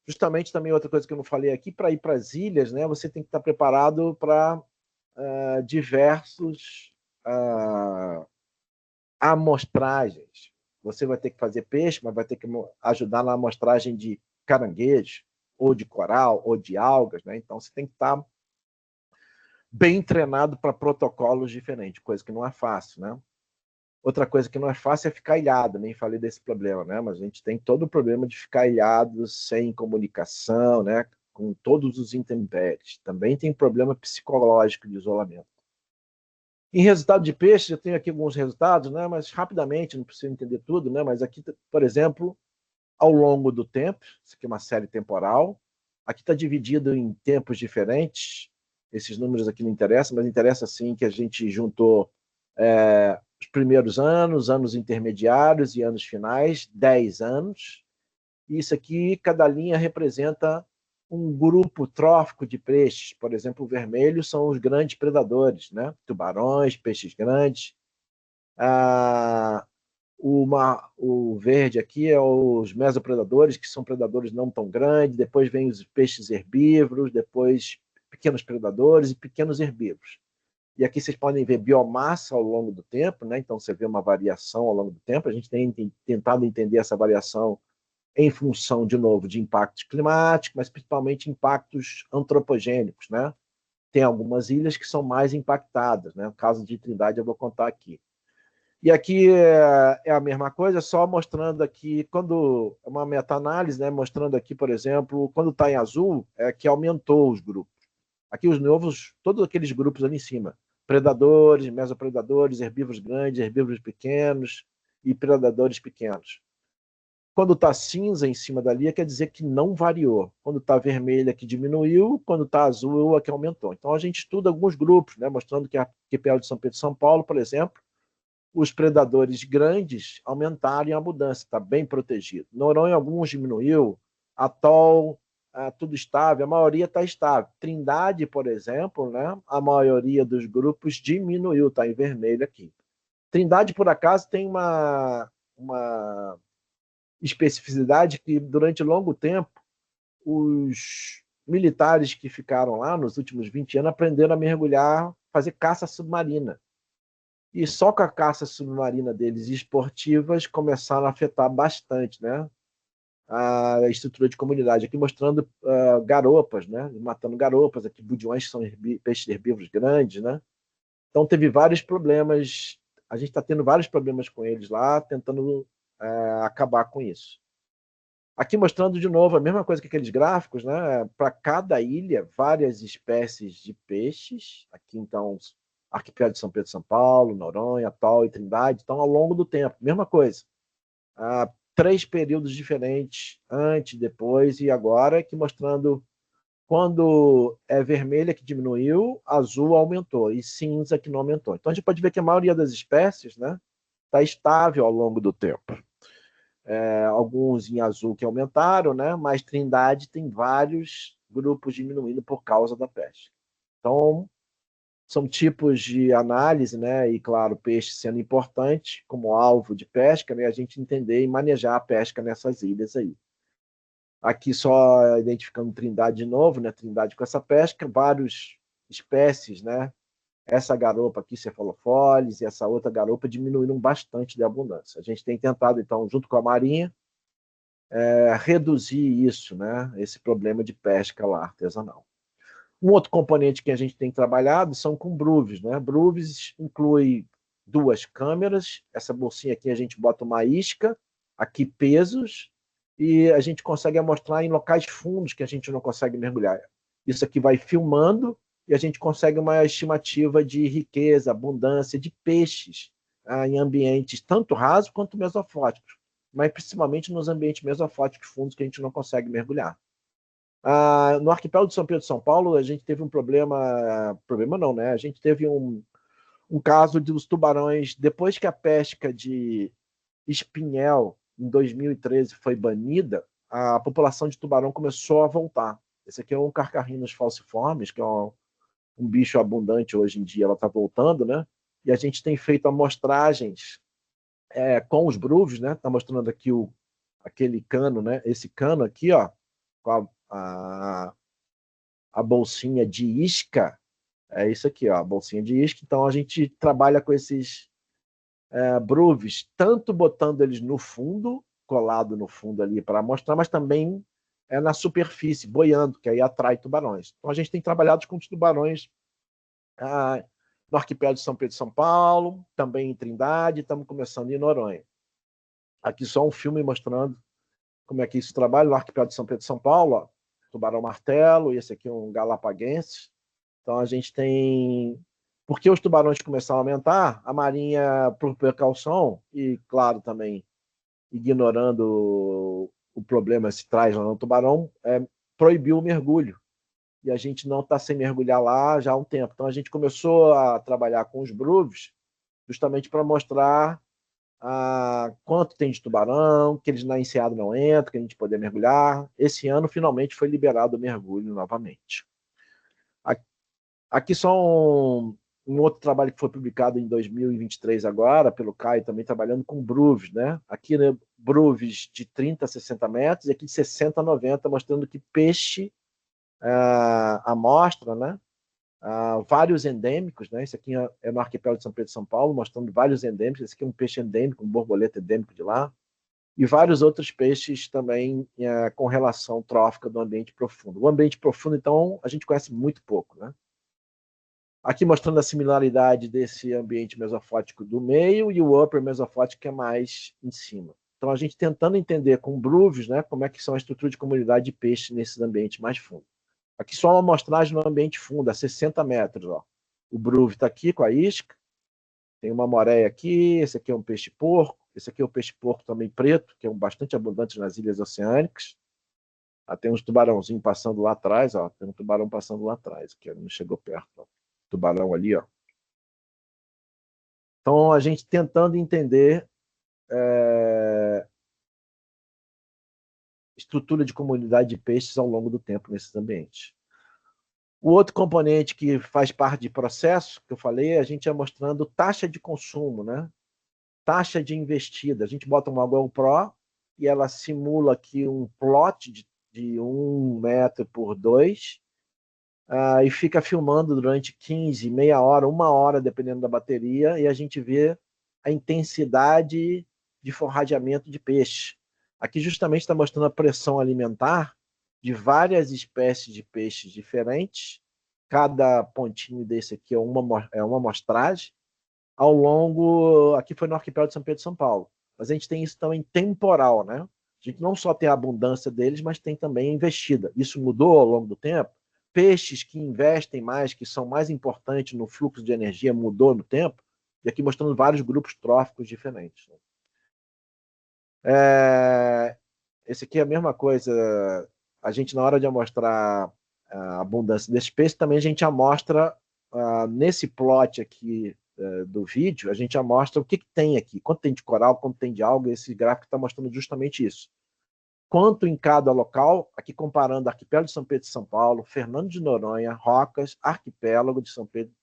Justamente também outra coisa que eu não falei aqui, para ir para as ilhas, né? Você tem que estar preparado para diversos amostragens. Você vai ter que fazer peixe, mas vai ter que ajudar na amostragem de caranguejo, ou de coral, ou de algas, né? Então você tem que estar bem treinado para protocolos diferentes, coisa que não é fácil, né? Outra coisa que não é fácil é ficar ilhado, nem falei desse problema, né? Mas a gente tem todo o problema de ficar ilhado sem comunicação, né? Com todos os intempéries. Também tem problema psicológico de isolamento. Em resultado de peixe, eu tenho aqui alguns resultados, né? Mas rapidamente, não preciso entender tudo, né? Mas aqui, por exemplo, ao longo do tempo, isso aqui é uma série temporal, aqui está dividido em tempos diferentes, esses números aqui não interessam, mas interessa sim que a gente juntou os primeiros anos, anos intermediários e anos finais, 10 anos, e isso aqui, cada linha representa um grupo trófico de peixes. Por exemplo, o vermelho são os grandes predadores, né? Tubarões, peixes grandes. O verde aqui é os mesopredadores, que são predadores não tão grandes. Depois vem os peixes herbívoros, depois pequenos predadores e pequenos herbívoros. E aqui vocês podem ver biomassa ao longo do tempo, né? Então você vê uma variação ao longo do tempo. A gente tem tentado entender essa variação em função, de novo, de impactos climáticos, mas principalmente impactos antropogênicos, né? Tem algumas ilhas que são mais impactadas, né? O caso de Trindade eu vou contar aqui. E aqui é a mesma coisa, só mostrando aqui, quando uma meta-análise, né? Mostrando aqui, por exemplo, quando está em azul, é que aumentou os grupos. Aqui os novos, todos aqueles grupos ali em cima. Predadores, mesopredadores, herbívoros grandes, herbívoros pequenos e predadores pequenos. Quando está cinza em cima da linha, quer dizer que não variou. Quando está vermelha, que diminuiu. Quando está azul, é que aumentou. Então, a gente estuda alguns grupos, né, mostrando que a arquipélago de São Pedro e São Paulo, por exemplo, os predadores grandes aumentaram em abundância, está bem protegido. Noronha, alguns diminuiu. Atol, tudo estável. A maioria está estável. Trindade, por exemplo, né, a maioria dos grupos diminuiu, está em vermelho aqui. Trindade, por acaso, tem uma especificidade que, durante longo tempo, os militares que ficaram lá nos últimos 20 anos aprenderam a mergulhar, fazer caça submarina. E só com a caça submarina deles esportivas começaram a afetar bastante, né, a estrutura de comunidade. Aqui mostrando garopas, né, matando garopas, aqui budiões, que são peixes herbívoros grandes, né. Então teve vários problemas, a gente está tendo vários problemas com eles lá, tentando acabar com isso. Aqui mostrando de novo a mesma coisa que aqueles gráficos, né? Para cada ilha, várias espécies de peixes. Aqui, então, arquipélago de São Pedro e São Paulo, Noronha, Atol e Trindade. Então, ao longo do tempo, mesma coisa. 3 períodos diferentes, antes, depois e agora, aqui mostrando quando é vermelha que diminuiu, azul aumentou e cinza que não aumentou. Então, a gente pode ver que a maioria das espécies, né, está estável ao longo do tempo. Alguns em azul que aumentaram, né? Mas Trindade tem vários grupos diminuindo por causa da pesca. Então, são tipos de análise, né? E, claro, peixe sendo importante como alvo de pesca, né? A gente entender e manejar a pesca nessas ilhas aí. Aqui só identificando Trindade de novo, né? Trindade com essa pesca, várias espécies, né? Essa garopa aqui, cefalofolis, e essa outra garopa diminuíram bastante de abundância. A gente tem tentado, então, junto com a Marinha, reduzir isso, né? Esse problema de pesca lá artesanal. Um outro componente que a gente tem trabalhado são com bruves, né? Bruves inclui 2 câmeras, essa bolsinha aqui a gente bota uma isca, aqui pesos, e a gente consegue amostrar em locais fundos que a gente não consegue mergulhar. Isso aqui vai filmando e a gente consegue uma estimativa de riqueza, abundância de peixes em ambientes tanto rasos quanto mesofóticos, mas principalmente nos ambientes mesofóticos fundos que a gente não consegue mergulhar. No arquipélago de São Pedro e São Paulo, a gente teve um problema não, né? A gente teve um caso dos tubarões, depois que a pesca de espinhel, em 2013, foi banida, a população de tubarão começou a voltar. Esse aqui é um Carcarrhinus falciformes, que é um bicho abundante hoje em dia, ela está voltando, né? E a gente tem feito amostragens com os bruvos, né? Está mostrando aqui aquele cano, né? Esse cano aqui, ó, com a bolsinha de isca, é isso aqui, ó, a bolsinha de isca. Então a gente trabalha com esses bruves, tanto botando eles no fundo, colado no fundo ali para mostrar, mas também na superfície, boiando, que aí atrai tubarões. Então a gente tem trabalhado com os tubarões no arquipélago de São Pedro e São Paulo, também em Trindade, estamos começando em Noronha. Aqui só um filme mostrando como é que isso trabalha no arquipélago de São Pedro e São Paulo, ó, tubarão-martelo, e esse aqui é um galapaguense. Então a gente tem... Porque os tubarões começaram a aumentar, a Marinha, por precaução, e claro também ignorando o problema se traz ou não tubarão, proibiu o mergulho. E a gente não está sem mergulhar lá já há um tempo. Então a gente começou a trabalhar com os bruvos justamente para mostrar quanto tem de tubarão, que eles na enseada não entram, que a gente poder mergulhar. Esse ano finalmente foi liberado o mergulho novamente. Aqui só um outro trabalho que foi publicado em 2023 agora, pelo Caio, também trabalhando com bruves, né? Aqui, né, bruves de 30 a 60 metros, e aqui de 60 a 90, mostrando que peixe amostra, né? Vários endêmicos, né? Esse aqui é no arquipélago de São Pedro e São Paulo, mostrando vários endêmicos. Esse aqui é um peixe endêmico, um borboleta endêmico de lá, e vários outros peixes também com relação trófica do ambiente profundo. O ambiente profundo, então, a gente conhece muito pouco, né? Aqui mostrando a similaridade desse ambiente mesofótico do meio e o upper mesofótico que é mais em cima. Então a gente tentando entender com bruves, né, como é que são a estrutura de comunidade de peixe nesses ambientes mais fundos. Aqui só uma amostragem no ambiente fundo, a 60 metros. Ó. O bruve está aqui com a isca, tem uma moreia aqui, esse aqui é um peixe-porco, esse aqui é um peixe-porco também preto, que é bastante abundante nas ilhas oceânicas. Tem uns tubarãozinhos passando lá atrás, ó, tem um tubarão passando lá atrás, que não chegou perto, ó. Tubarão ali, ó. Então a gente tentando entender estrutura de comunidade de peixes ao longo do tempo nesses ambientes. O outro componente que faz parte de processo, que eu falei, a gente ia mostrando taxa de consumo, né? Taxa de investida. A gente bota uma GoPro e ela simula aqui um plot de 1 metro por 2 e fica filmando durante 15, meia hora, 1 hora, dependendo da bateria, e a gente vê a intensidade de forrageamento de peixe. Aqui justamente está mostrando a pressão alimentar de várias espécies de peixes diferentes. Cada pontinho desse aqui é uma amostragem. Ao longo, aqui foi no arquipélago de São Pedro e São Paulo. Mas a gente tem isso também temporal, né? A gente não só tem a abundância deles, mas tem também a investida. Isso mudou ao longo do tempo. Peixes que investem mais, que são mais importantes no fluxo de energia, mudou no tempo. E aqui mostrando vários grupos tróficos diferentes. Esse aqui é a mesma coisa. A gente, na hora de amostrar a abundância desse peixe, também a gente amostra, nesse plot aqui do vídeo, a gente amostra o que tem aqui, quanto tem de coral, quanto tem de alga. Esse gráfico está mostrando justamente isso. Quanto em cada local, aqui comparando arquipélago de São Pedro e São Paulo, Fernando de Noronha, Rocas, arquipélago de São Pedro.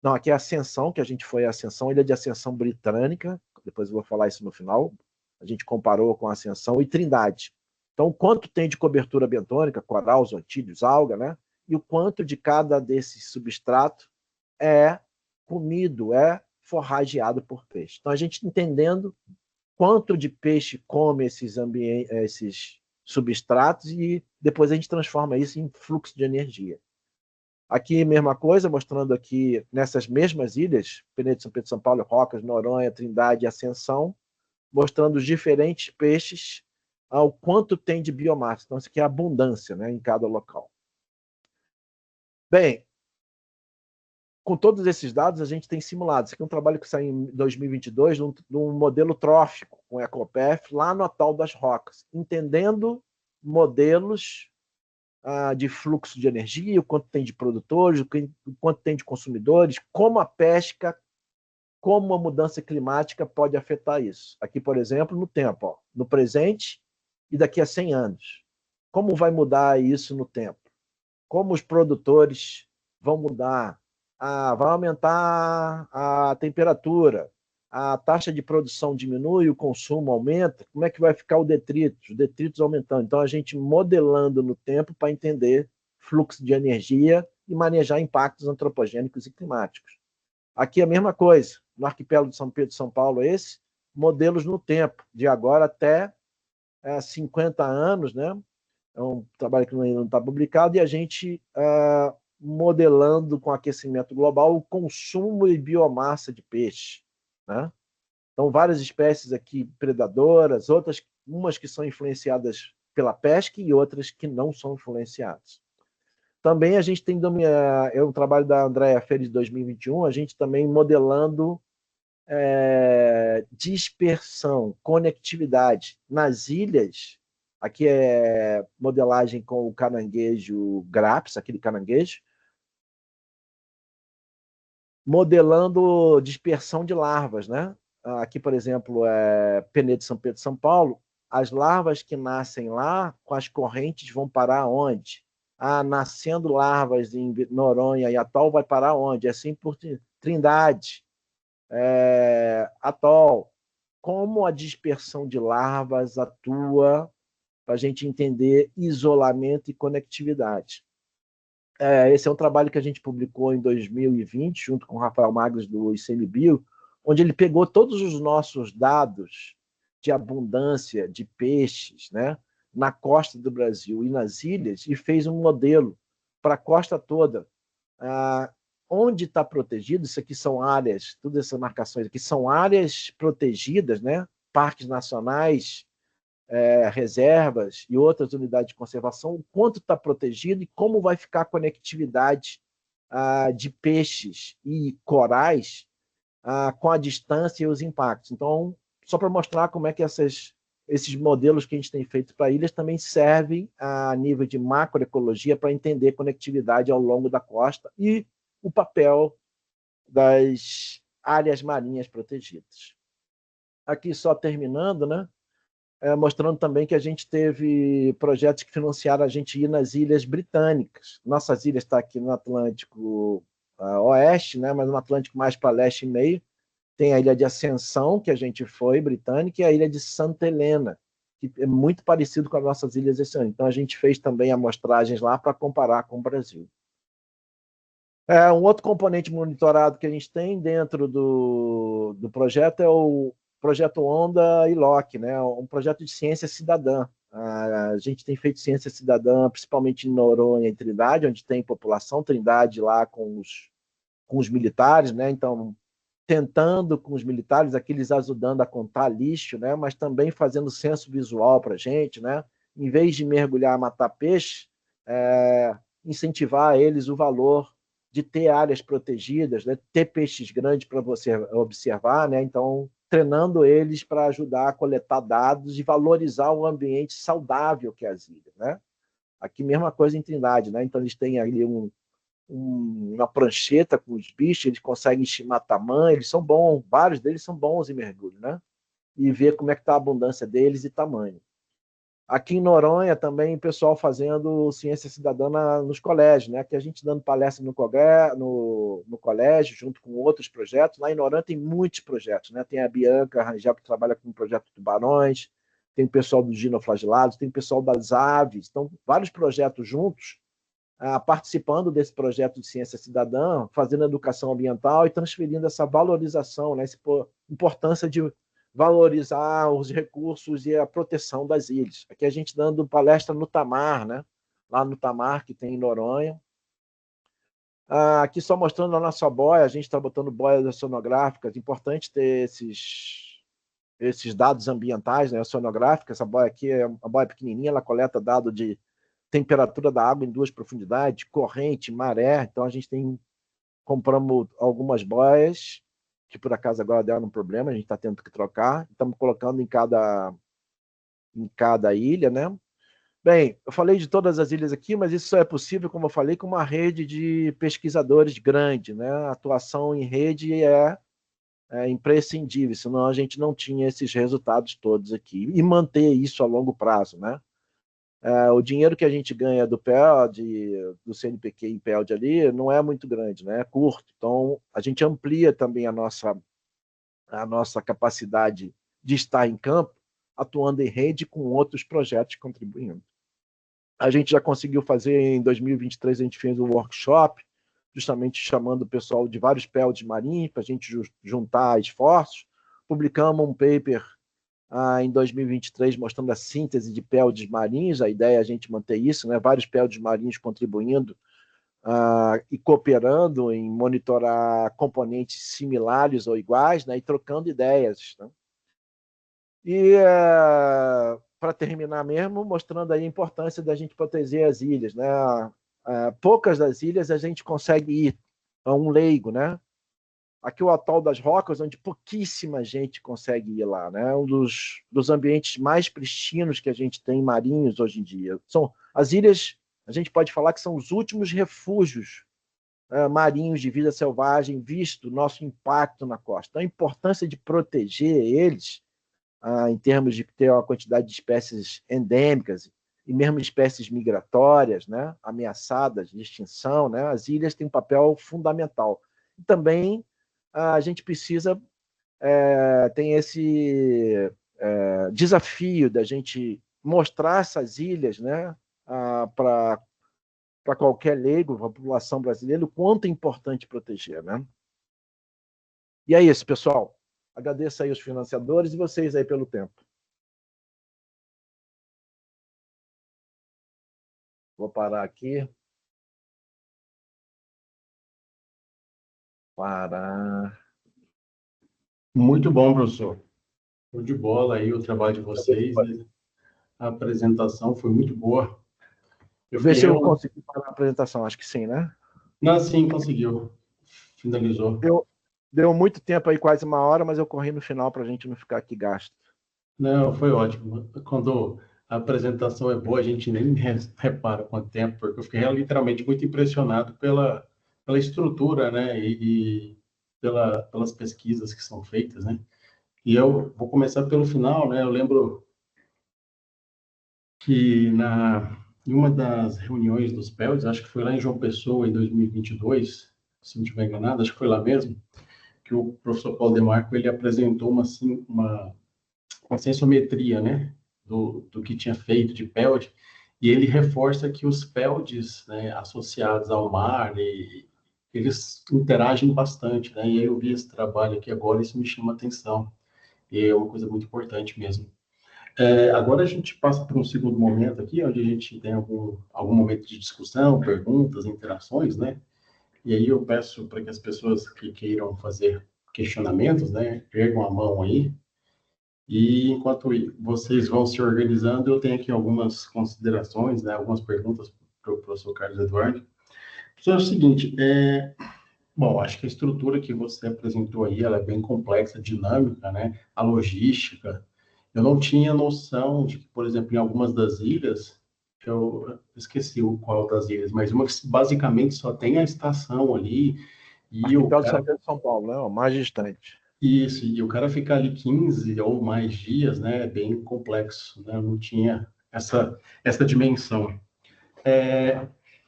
Não, aqui é Ascensão, que a gente foi a Ascensão, ilha de Ascensão Britânica, depois eu vou falar isso no final. A gente comparou com a Ascensão e Trindade. Então, quanto tem de cobertura bentônica, coral, zoantídeos, alga, né? E o quanto de cada desses substrato é comido, é forrageado por peixe. Então, a gente entendendo quanto de peixe come esses substratos e depois a gente transforma isso em fluxo de energia. Aqui, mesma coisa, mostrando aqui nessas mesmas ilhas, Penedo, São Pedro, São Paulo, Rocas, Noronha, Trindade e Ascensão, mostrando os diferentes peixes, ao quanto tem de biomassa. Então, isso aqui é abundância, né, em cada local. Bem, com todos esses dados, a gente tem simulado. Isso aqui é um trabalho que saiu em 2022, num modelo trófico, com EcoPF, lá no Atol das Rocas, entendendo modelos de fluxo de energia, o quanto tem de produtores, o quanto tem de consumidores, como a pesca, como a mudança climática pode afetar isso. Aqui, por exemplo, no tempo, ó, no presente e daqui a 100 anos. Como vai mudar isso no tempo? Como os produtores vão mudar? Vai aumentar a temperatura, a taxa de produção diminui, o consumo aumenta, como é que vai ficar o detrito? Os detritos aumentando. Então, a gente modelando no tempo para entender fluxo de energia e manejar impactos antropogênicos e climáticos. Aqui é a mesma coisa, no arquipélago de São Pedro e São Paulo, modelos no tempo, de agora até 50 anos, né? É um trabalho que ainda não está publicado, e a gente modelando com aquecimento global o consumo e biomassa de peixe, né? Então, várias espécies aqui predadoras, outras, umas que são influenciadas pela pesca e outras que não são influenciadas. Também a gente tem, é um trabalho da Andrea Feira de 2021, a gente também modelando dispersão, conectividade. Nas ilhas, aqui é modelagem com o caranguejo Grapes, aquele caranguejo, modelando dispersão de larvas, né? Aqui, por exemplo, Penedo de São Pedro, São Paulo, as larvas que nascem lá, com as correntes, vão parar onde? Nascendo larvas em Noronha e Atol, vai parar onde? Assim por Trindade, Atol. Como a dispersão de larvas atua para a gente entender isolamento e conectividade. Esse é um trabalho que a gente publicou em 2020, junto com o Rafael Magres, do ICMBio, onde ele pegou todos os nossos dados de abundância de peixes, né, na costa do Brasil e nas ilhas, e fez um modelo para a costa toda. Onde está protegido, isso aqui são áreas, todas essas marcações aqui são áreas protegidas, né, parques nacionais, reservas e outras unidades de conservação, o quanto está protegido e como vai ficar a conectividade de peixes e corais com a distância e os impactos. Então, só para mostrar como é que esses modelos que a gente tem feito para ilhas também servem a nível de macroecologia para entender conectividade ao longo da costa e o papel das áreas marinhas protegidas. Aqui só terminando, né? Mostrando também que a gente teve projetos que financiaram a gente ir nas ilhas britânicas. Nossas ilhas estão aqui no Atlântico Oeste, né, mas no Atlântico mais para leste e meio. Tem a ilha de Ascensão, que a gente foi, britânica, e a ilha de Santa Helena, que é muito parecido com as nossas ilhas esse ano. Então, a gente fez também amostragens lá para comparar com o Brasil. Um outro componente monitorado que a gente tem dentro do projeto é o projeto Onda ILOC, né? Um projeto de ciência cidadã. A gente tem feito ciência cidadã, principalmente em Noronha e Trindade, onde tem população, Trindade lá com os militares, né? Então, tentando com os militares, aqueles ajudando a contar lixo, né? Mas também fazendo censo visual para a gente, né? Em vez de mergulhar, matar peixe, incentivar eles o valor de ter áreas protegidas, né? Ter peixes grandes para você observar, né? Então, treinando eles para ajudar a coletar dados e valorizar o ambiente saudável que é as ilhas, né? Aqui, mesma coisa em Trindade, né? Então, eles têm ali uma prancheta com os bichos, eles conseguem estimar tamanho, eles são bons, vários deles são bons em mergulho, né? E ver como é que está a abundância deles e tamanho. Aqui em Noronha também o pessoal fazendo ciência cidadã nos colégios, né? Aqui a gente dando palestra no colégio, junto com outros projetos. Lá em Noronha tem muitos projetos, né? Tem a Bianca Rangel, que trabalha com o projeto Tubarões, tem o pessoal dos ginoflagelados, tem o pessoal das aves. Então, vários projetos juntos, participando desse projeto de ciência cidadã, fazendo educação ambiental e transferindo essa valorização, né? Essa importância de valorizar os recursos e a proteção das ilhas. Aqui a gente dando palestra no Tamar, né? Lá no Tamar, que tem em Noronha. Aqui só mostrando a nossa boia, a gente está botando boias oceanográficas, importante ter esses dados ambientais, né, oceanográficas. Essa boia aqui é uma boia pequenininha, ela coleta dado de temperatura da água em 2 profundidades, corrente, maré. Então a gente compramos algumas boias, que por acaso agora deram um problema, a gente está tendo que trocar, estamos colocando em cada ilha, né? Bem, eu falei de todas as ilhas aqui, mas isso só é possível, como eu falei, com uma rede de pesquisadores grande, né? A atuação em rede é imprescindível, senão a gente não tinha esses resultados todos aqui. E manter isso a longo prazo, né? O dinheiro que a gente ganha do PELD, do CNPq em PELD ali, não é muito grande, né? É curto. Então, a gente amplia também a nossa capacidade de estar em campo, atuando em rede com outros projetos contribuindo. A gente já conseguiu fazer, em 2023, a gente fez um workshop, justamente chamando o pessoal de vários PELDs marinhos, para a gente juntar esforços. Publicamos um paper em 2023 mostrando a síntese de PELDs marinhos. A ideia é a gente manter isso, né? Vários PELDs marinhos contribuindo e cooperando em monitorar componentes similares ou iguais, né? E trocando ideias, né? E para terminar mesmo, mostrando aí a importância da gente proteger as ilhas, né? Poucas das ilhas a gente consegue ir a um leigo, né? Aqui o Atol das Rocas, onde pouquíssima gente consegue ir lá, né? Um dos ambientes mais pristinos que a gente tem marinhos hoje em dia. São as ilhas, a gente pode falar que são os últimos refúgios marinhos de vida selvagem, visto o nosso impacto na costa. Então, a importância de proteger eles, em termos de ter uma quantidade de espécies endêmicas e mesmo espécies migratórias, né, ameaçadas de extinção, né, as ilhas têm um papel fundamental. E também a gente precisa, tem esse desafio da gente mostrar essas ilhas, né, para qualquer leigo, para a população brasileira, o quanto é importante proteger, né? E é isso, pessoal. Agradeço aí os financiadores e vocês aí pelo tempo. Vou parar aqui. Parar. Muito bom, professor. Show de bola aí o trabalho de vocês. A apresentação foi muito boa. Eu Vê fiquei se eu realmente... consigo parar a apresentação. Acho que sim, né? Não, sim, conseguiu. Finalizou. Deu muito tempo aí, quase uma hora, mas eu corri no final para a gente não ficar aqui gasto. Não, foi ótimo. Quando a apresentação é boa, a gente nem repara quanto tempo, porque eu fiquei literalmente muito impressionado pela estrutura, né, e pelas pesquisas que são feitas, né. E eu vou começar pelo final, né. Eu lembro que em uma das reuniões dos PELDs, acho que foi lá em João Pessoa, em 2022, se não estiver enganado, acho que foi lá mesmo, que o professor Paulo Demarco ele apresentou uma sensometria, né, do que tinha feito de PELD, e ele reforça que os PELDs, né, associados ao mar, eles interagem bastante, né, e aí eu vi esse trabalho aqui agora, isso me chama atenção, e é uma coisa muito importante mesmo. Agora a gente passa para um segundo momento aqui, onde a gente tem algum momento de discussão, perguntas, interações, né, e aí eu peço para que as pessoas que queiram fazer questionamentos, né, ergam a mão aí. E enquanto vocês vão se organizando, eu tenho aqui algumas considerações, né, algumas perguntas para o professor Carlos Eduardo. Professor, é o seguinte, bom, acho que a estrutura que você apresentou aí, ela é bem complexa, dinâmica, né, a logística. Eu não tinha noção de que, por exemplo, em algumas das ilhas, eu esqueci qual das ilhas, mas uma que basicamente só tem a estação ali, e o Arquipélago de São cara... Pedro de São Paulo, né? O mais distante. Isso, e o cara ficar ali 15 ou mais dias, né, é bem complexo, né, eu não tinha essa dimensão.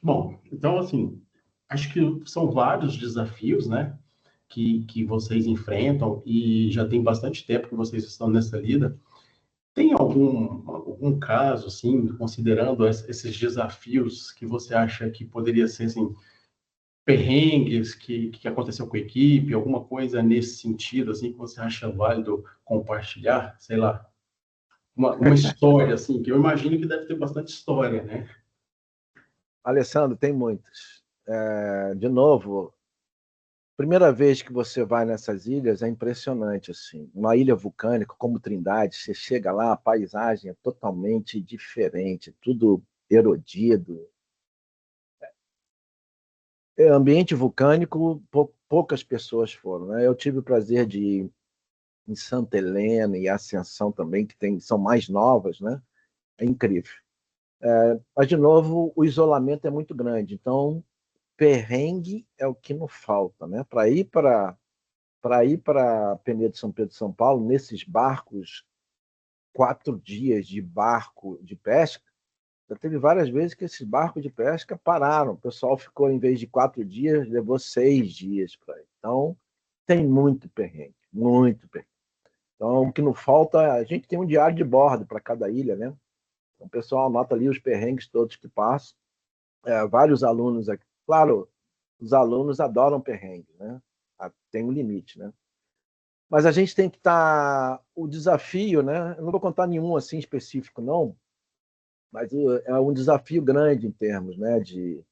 Bom, então, assim, acho que são vários desafios, né, que vocês enfrentam e já tem bastante tempo que vocês estão nessa lida. Tem algum caso, assim, considerando esses desafios que você acha que poderia ser, assim, perrengues que aconteceu com a equipe, alguma coisa nesse sentido, assim, que você acha válido compartilhar? Sei lá, uma história, assim, que eu imagino que deve ter bastante história, né? Alessandro, tem muitos. De novo, primeira vez que você vai nessas ilhas é impressionante, assim. Uma ilha vulcânica como Trindade, você chega lá, a paisagem é totalmente diferente, tudo erodido. Ambiente vulcânico, poucas pessoas foram, né? Eu tive o prazer de ir em Santa Helena e Ascensão também, são mais novas, né? É incrível. Mas, de novo, o isolamento é muito grande, então perrengue é o que não falta, né? Para Penedo de São Pedro de São Paulo, nesses barcos, 4 dias de barco de pesca, Já teve várias vezes que esses barcos de pesca pararam. O pessoal ficou, em vez de 4 dias, levou 6 dias para ir. Então, tem muito perrengue, muito perrengue. Então, o que não falta, a gente tem um diário de bordo para cada ilha, né? Então, o pessoal anota ali os perrengues todos que passam. Vários alunos aqui. Claro, os alunos adoram perrengue, né? Tem um limite, né? Mas a gente tem que estar... O desafio, né? Eu não vou contar nenhum assim específico, não, mas é um desafio grande em termos, né, de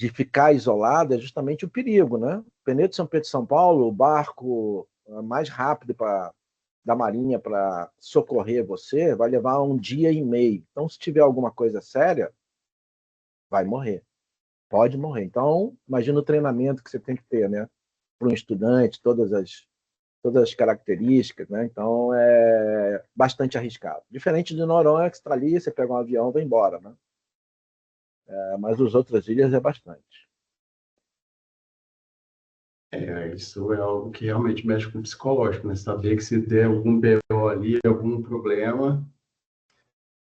ficar isolado, é justamente o perigo, né? Penedo São Pedro de São Paulo, o barco mais rápido da Marinha para socorrer você vai levar 1 dia e meio. Então, se tiver alguma coisa séria, vai morrer. Pode morrer. Então, imagina o treinamento que você tem que ter, né? Para um estudante, todas as características, né? Então, é bastante arriscado. Diferente de Noronha, que está ali, você pega um avião e vai embora, né? Mas as outras ilhas é bastante. Isso é algo que realmente mexe com o psicológico, né? Saber que se der algum BO ali, algum problema,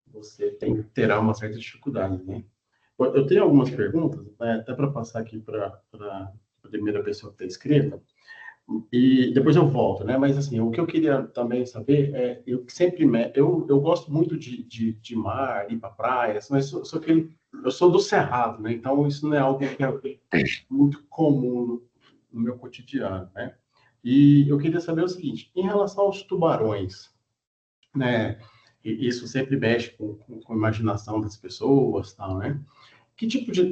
você terá uma certa dificuldade, né? Eu tenho algumas perguntas, né, até para passar aqui para a primeira pessoa que está escrita, e depois eu volto, né? Mas, assim, o que eu queria também saber eu gosto muito de mar, ir para praias, mas eu sou do Cerrado, né? Então, isso não é algo que é muito comum no meu cotidiano, né? E eu queria saber o seguinte, em relação aos tubarões, né? E isso sempre mexe com a imaginação das pessoas, tal, né?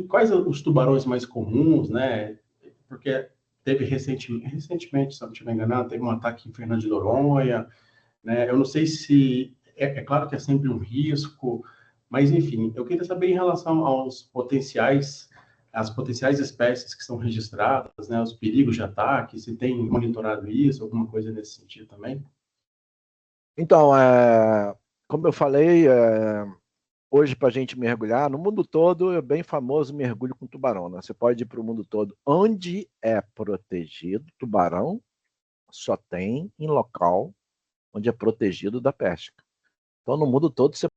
Quais os tubarões mais comuns, né? Porque teve recentemente, se eu não estiver enganado, teve um ataque em Fernando de Noronha, né? Eu não sei se é claro que é sempre um risco, mas enfim, eu queria saber em relação às potenciais espécies que são registradas, né? Os perigos de ataque, se tem monitorado isso, alguma coisa nesse sentido também. Então, como eu falei, hoje para a gente mergulhar, no mundo todo é bem famoso mergulho com tubarão, né? Você pode ir para o mundo todo. Onde é protegido, tubarão só tem em local onde é protegido da pesca. Então, no mundo todo, você